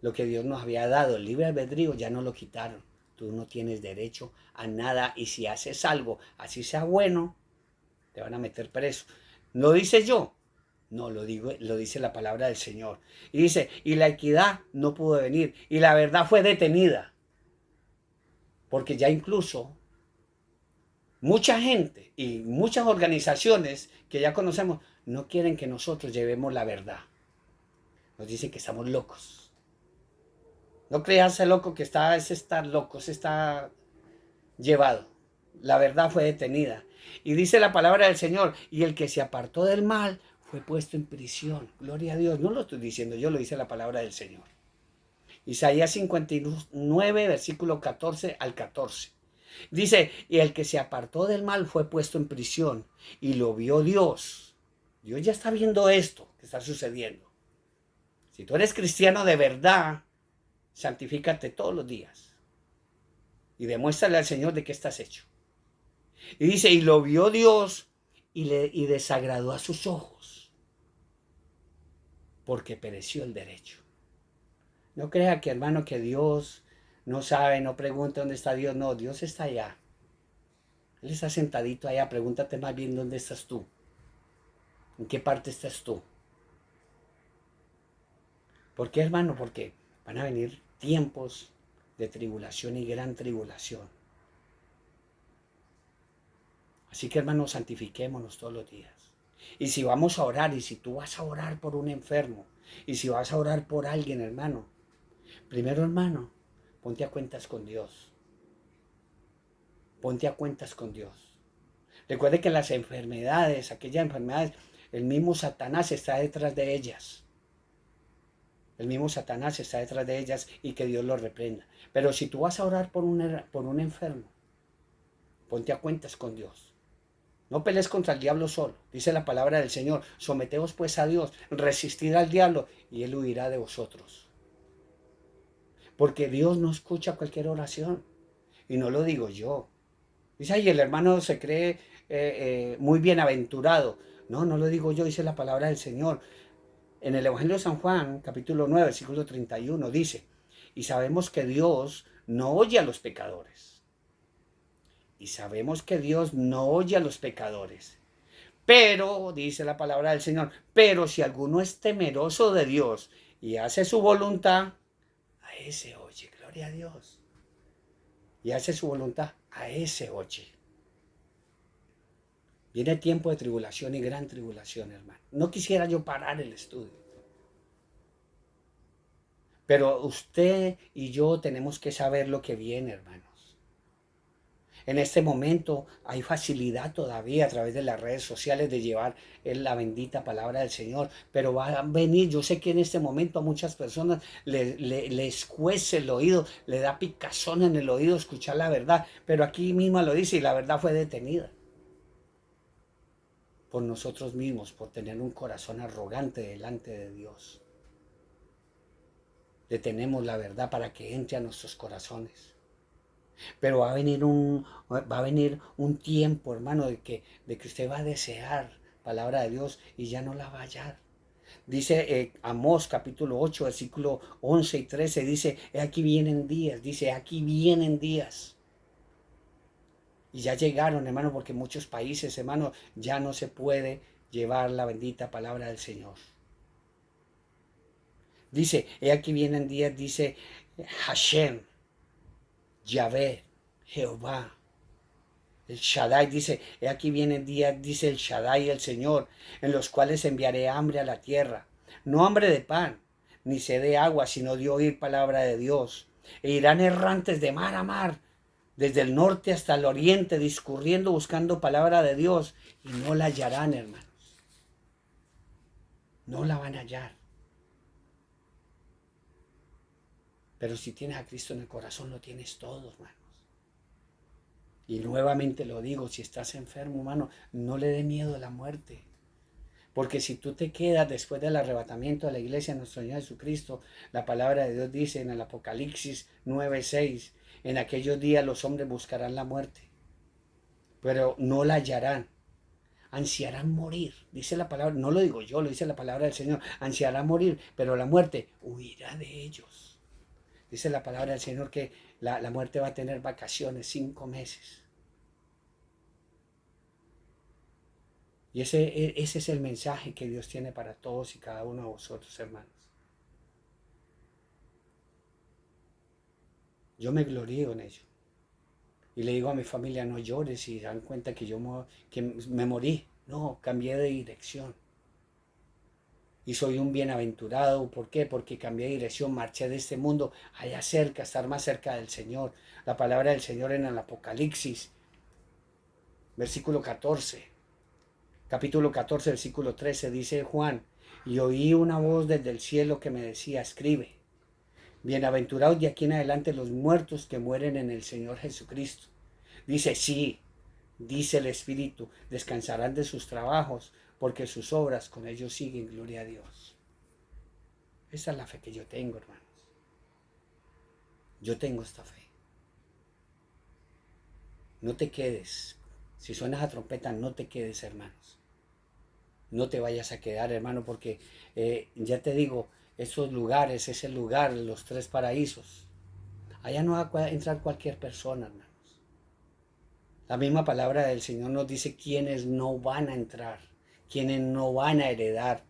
Lo que Dios nos había dado, el libre albedrío, ya no lo quitaron. Tú no tienes derecho a nada. Y si haces algo, así sea bueno, te van a meter preso. ¿Lo dice yo? No, lo dice la palabra del Señor. Y dice, y la equidad no pudo venir. Y la verdad fue detenida. Porque ya incluso mucha gente y muchas organizaciones que ya conocemos no quieren que nosotros llevemos la verdad. Nos dicen que estamos locos. No creas ser loco, que es estar loco, se está llevado. La verdad fue detenida. Y dice la palabra del Señor, y el que se apartó del mal fue puesto en prisión. Gloria a Dios. No lo estoy diciendo yo, lo dice la palabra del Señor. Isaías 59, versículo 14 al 14. Dice, y el que se apartó del mal fue puesto en prisión y lo vio Dios. Dios ya está viendo esto que está sucediendo. Si tú eres cristiano de verdad, santifícate todos los días y demuéstrale al Señor de qué estás hecho. Y dice, y lo vio Dios y desagradó a sus ojos porque pereció el derecho. No crea que, hermano, que Dios no sabe, no pregunta dónde está Dios. No, Dios está allá. Él está sentadito allá. Pregúntate más bien dónde estás tú. ¿En qué parte estás tú? ¿Por qué, hermano? Porque van a venir tiempos de tribulación y gran tribulación. Así que, hermano, santifiquémonos todos los días. Y si vamos a orar, y si tú vas a orar por un enfermo, y si vas a orar por alguien, hermano, primero, hermano, ponte a cuentas con Dios. Ponte a cuentas con Dios. Recuerde que las enfermedades, aquellas enfermedades, el mismo Satanás está detrás de ellas. El mismo Satanás está detrás de ellas y que Dios lo reprenda. Pero si tú vas a orar por un enfermo, ponte a cuentas con Dios. No pelees contra el diablo solo. Dice la palabra del Señor. Someteos pues a Dios, resistid al diablo y él huirá de vosotros. Porque Dios no escucha cualquier oración. Y no lo digo yo. Dice, ay, el hermano se cree muy bienaventurado. No, no lo digo yo, dice la palabra del Señor. En el Evangelio de San Juan, capítulo 9, versículo 31, dice, Y sabemos que Dios no oye a los pecadores. Y sabemos que Dios no oye a los pecadores. Pero, dice la palabra del Señor, pero si alguno es temeroso de Dios y hace su voluntad, a ese oye, gloria a Dios. Y hace su voluntad, a ese oye. Viene tiempo de tribulación y gran tribulación, hermano. No quisiera yo parar el estudio. Pero usted y yo tenemos que saber lo que viene, hermanos. En este momento hay facilidad todavía a través de las redes sociales de llevar la bendita palabra del Señor, pero va a venir, yo sé que en este momento a muchas personas les cuece el oído, le da picazón en el oído escuchar la verdad, pero aquí misma lo dice y la verdad fue detenida por nosotros mismos, por tener un corazón arrogante delante de Dios. Detenemos la verdad para que entre a nuestros corazones. Pero va a venir un tiempo, hermano, de que usted va a desear palabra de Dios y ya no la va a hallar. Dice Amós capítulo 8, versículo 11 y 13, dice, aquí vienen días, dice, aquí vienen días. Y ya llegaron, hermano, porque en muchos países, hermano, ya no se puede llevar la bendita palabra del Señor. Dice, aquí vienen días, dice Hashem, Yahvé, Jehová. El Shaddai dice, aquí vienen días, dice el Shaddai, el Señor, en los cuales enviaré hambre a la tierra. No hambre de pan, ni sed de agua, sino de oír palabra de Dios. E irán errantes de mar a mar, desde el norte hasta el oriente, discurriendo, buscando palabra de Dios. Y no la hallarán, hermanos. No la van a hallar. Pero si tienes a Cristo en el corazón, lo tienes todo, hermanos. Y nuevamente lo digo, si estás enfermo, hermano, no le dé miedo a la muerte. Porque si tú te quedas después del arrebatamiento de la iglesia de nuestro Señor Jesucristo, la palabra de Dios dice en el Apocalipsis 9:6, en aquellos días los hombres buscarán la muerte, pero no la hallarán. Ansiarán morir, dice la palabra, no lo digo yo, lo dice la palabra del Señor, ansiarán morir, pero la muerte huirá de ellos. Dice la palabra del Señor que la muerte va a tener vacaciones 5 meses. Y ese es el mensaje que Dios tiene para todos y cada uno de vosotros, hermanos. Yo me glorío en ello. Y le digo a mi familia, no llores y dan cuenta que que me morí. No, cambié de dirección. Y soy un bienaventurado. ¿Por qué? Porque cambié de dirección, marché de este mundo allá cerca, estar más cerca del Señor. La palabra del Señor en el Apocalipsis, versículo 14. Capítulo 14, versículo 13, dice Juan, y oí una voz desde el cielo que me decía, escribe, bienaventurados de aquí en adelante los muertos que mueren en el Señor Jesucristo. Dice, sí, dice el Espíritu, descansarán de sus trabajos, porque sus obras con ellos siguen, gloria a Dios. Esa es la fe que yo tengo, hermanos. Yo tengo esta fe. No te quedes. Si suenas a trompeta, no te quedes, hermanos. No te vayas a quedar, hermano, porque ya te digo, esos lugares, ese lugar, los 3 paraísos, allá no va a entrar cualquier persona, hermanos. La misma palabra del Señor nos dice quiénes no van a entrar, quiénes no van a heredar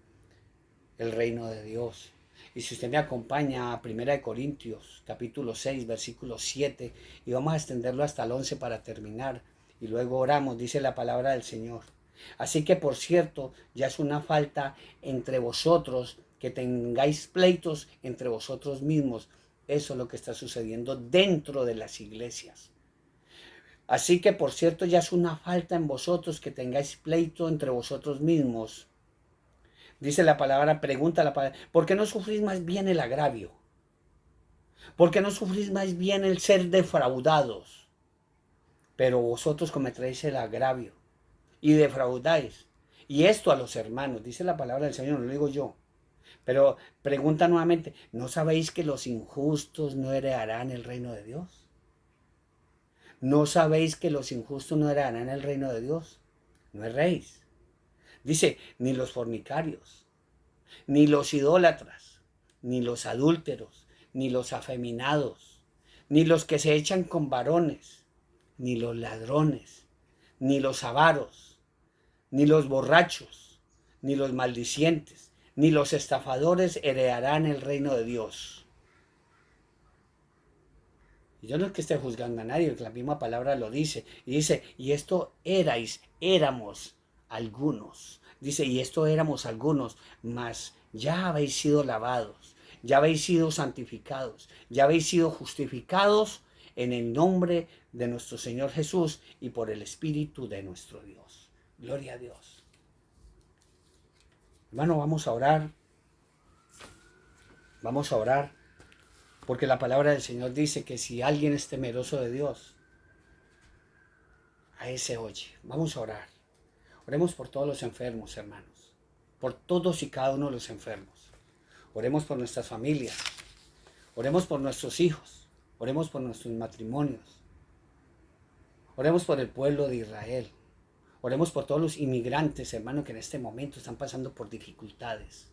el reino de Dios. Y si usted me acompaña a 1 Corintios, capítulo 6, versículo 7, y vamos a extenderlo hasta el 11 para terminar, y luego oramos, dice la palabra del Señor. Así que, por cierto, ya es una falta entre vosotros que tengáis pleitos entre vosotros mismos. Eso es lo que está sucediendo dentro de las iglesias. Así que, por cierto, ya es una falta en vosotros que tengáis pleito entre vosotros mismos. Dice la palabra, pregunta la palabra, ¿por qué no sufrís más bien el agravio? ¿Por qué no sufrís más bien el ser defraudados? Pero vosotros cometéis el agravio y defraudáis. Y esto a los hermanos, dice la palabra del Señor, no lo digo yo. Pero pregunta nuevamente, ¿no sabéis que los injustos no heredarán el reino de Dios? ¿No sabéis que los injustos no heredarán el reino de Dios? No erréis. Dice, ni los fornicarios, ni los idólatras, ni los adúlteros, ni los afeminados, ni los que se echan con varones, ni los ladrones, ni los avaros, ni los borrachos, ni los maldicientes, ni los estafadores heredarán el reino de Dios. Y yo no es que esté juzgando a nadie, la misma palabra lo dice. Y dice, y esto éramos algunos. Dice, y esto éramos algunos, mas ya habéis sido lavados, ya habéis sido santificados, ya habéis sido justificados en el nombre de nuestro Señor Jesús y por el Espíritu de nuestro Dios. Gloria a Dios. Hermano, vamos a orar. Vamos a orar. Porque la palabra del Señor dice que si alguien es temeroso de Dios, a ese oye. Vamos a orar. Oremos por todos los enfermos, hermanos. Por todos y cada uno de los enfermos. Oremos por nuestras familias. Oremos por nuestros hijos. Oremos por nuestros matrimonios. Oremos por el pueblo de Israel. Oremos por todos los inmigrantes, hermanos, que en este momento están pasando por dificultades.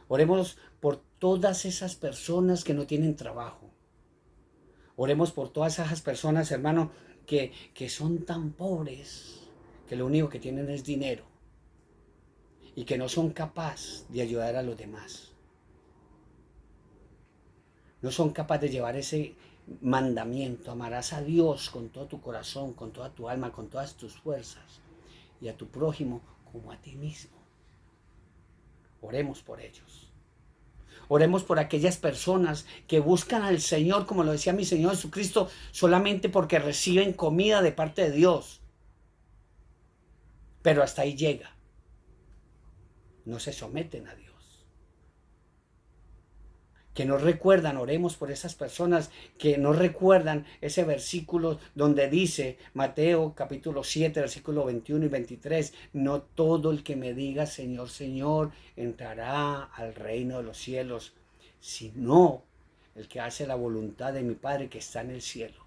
Oremos por todas esas personas que no tienen trabajo. Oremos por todas esas personas, hermano, que son tan pobres que lo único que tienen es dinero y que no son capaces de ayudar a los demás. No son capaces de llevar ese mandamiento. Amarás a Dios con todo tu corazón, con toda tu alma, con todas tus fuerzas y a tu prójimo como a ti mismo. Oremos por ellos. Oremos por aquellas personas que buscan al Señor, como lo decía mi Señor Jesucristo, solamente porque reciben comida de parte de Dios. Pero hasta ahí llega. No se someten a Dios. Que no recuerdan, oremos por esas personas que no recuerdan ese versículo donde dice, Mateo capítulo 7, versículo 21 y 23, no todo el que me diga Señor, Señor, entrará al reino de los cielos, sino el que hace la voluntad de mi Padre que está en el cielo.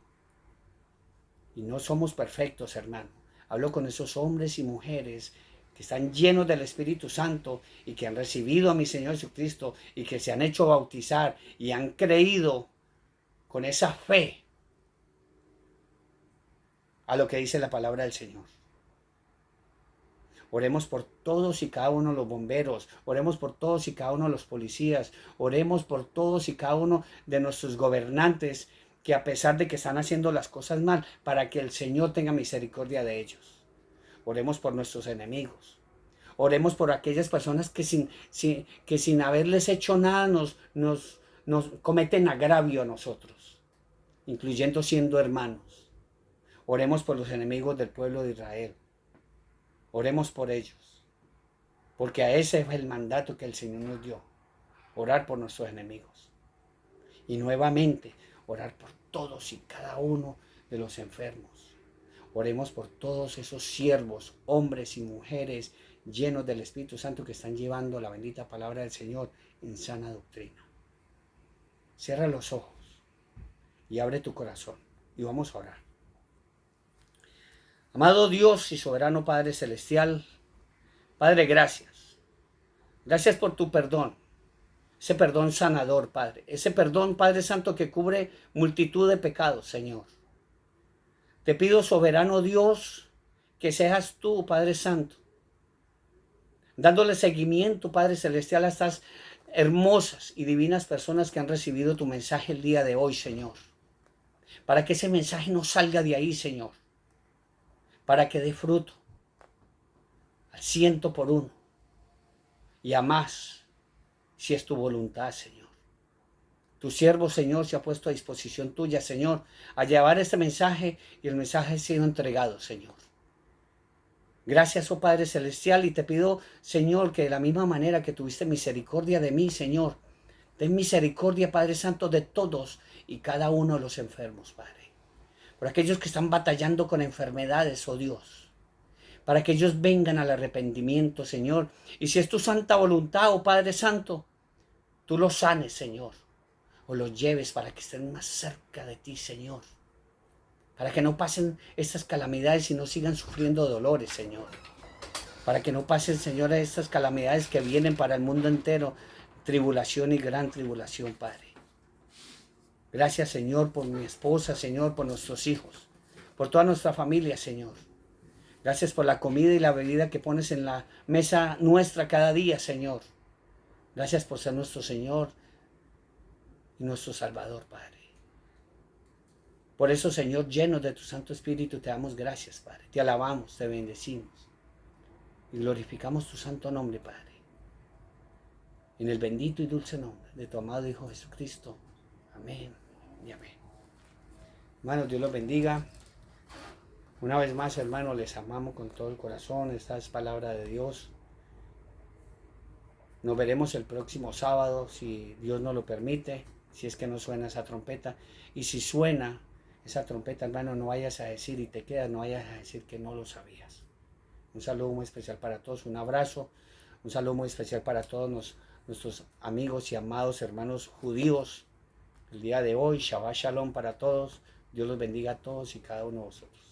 Y no somos perfectos, hermano. Hablo con esos hombres y mujeres que están llenos del Espíritu Santo y que han recibido a mi Señor Jesucristo y que se han hecho bautizar y han creído con esa fe a lo que dice la palabra del Señor. Oremos por todos y cada uno de los bomberos, oremos por todos y cada uno de los policías, oremos por todos y cada uno de nuestros gobernantes que a pesar de que están haciendo las cosas mal, para que el Señor tenga misericordia de ellos. Oremos por nuestros enemigos. Oremos por aquellas personas que sin haberles hecho nada nos cometen agravio a nosotros, incluyendo siendo hermanos. Oremos por los enemigos del pueblo de Israel. Oremos por ellos, porque a ese es el mandato que el Señor nos dio, orar por nuestros enemigos. Y nuevamente, orar por todos y cada uno de los enfermos. Oremos por todos esos siervos, hombres y mujeres llenos del Espíritu Santo que están llevando la bendita palabra del Señor en sana doctrina. Cierra los ojos y abre tu corazón y vamos a orar. Amado Dios y soberano Padre Celestial, Padre, gracias. Gracias por tu perdón. Ese perdón sanador, Padre. Ese perdón, Padre Santo, que cubre multitud de pecados, Señor. Te pido, soberano Dios, que seas tú, Padre Santo, dándole seguimiento, Padre Celestial, a estas hermosas y divinas personas que han recibido tu mensaje el día de hoy, Señor. Para que ese mensaje no salga de ahí, Señor. Para que dé fruto al 100 por 1 y a más, si es tu voluntad, Señor. Tu siervo, Señor, se ha puesto a disposición tuya, Señor, a llevar este mensaje y el mensaje ha sido entregado, Señor. Gracias, oh Padre Celestial, y te pido, Señor, que de la misma manera que tuviste misericordia de mí, Señor, ten misericordia, Padre Santo, de todos y cada uno de los enfermos, Padre. Por aquellos que están batallando con enfermedades, oh Dios, para que ellos vengan al arrepentimiento, Señor. Y si es tu santa voluntad, oh Padre Santo, tú los sanes, Señor, o los lleves para que estén más cerca de ti, Señor. Para que no pasen estas calamidades y no sigan sufriendo dolores, Señor. Para que no pasen, Señor, estas calamidades que vienen para el mundo entero, tribulación y gran tribulación, Padre. Gracias, Señor, por mi esposa, Señor, por nuestros hijos, por toda nuestra familia, Señor. Gracias por la comida y la bebida que pones en la mesa nuestra cada día, Señor. Gracias por ser nuestro Señor y nuestro Salvador, Padre. Por eso, Señor, llenos de tu Santo Espíritu, te damos gracias, Padre. Te alabamos, te bendecimos y glorificamos tu santo nombre, Padre. En el bendito y dulce nombre de tu amado Hijo Jesucristo. Amén y amén. Hermanos, Dios los bendiga. Una vez más, hermanos, les amamos con todo el corazón. Esta es palabra de Dios. Nos veremos el próximo sábado, si Dios nos lo permite, si es que no suena esa trompeta. Y si suena esa trompeta, hermano, no vayas a decir y te quedas, no vayas a decir que no lo sabías. Un saludo muy especial para todos, un abrazo, un saludo muy especial para todos nuestros amigos y amados hermanos judíos. El día de hoy, Shabbat Shalom para todos. Dios los bendiga a todos y cada uno de vosotros.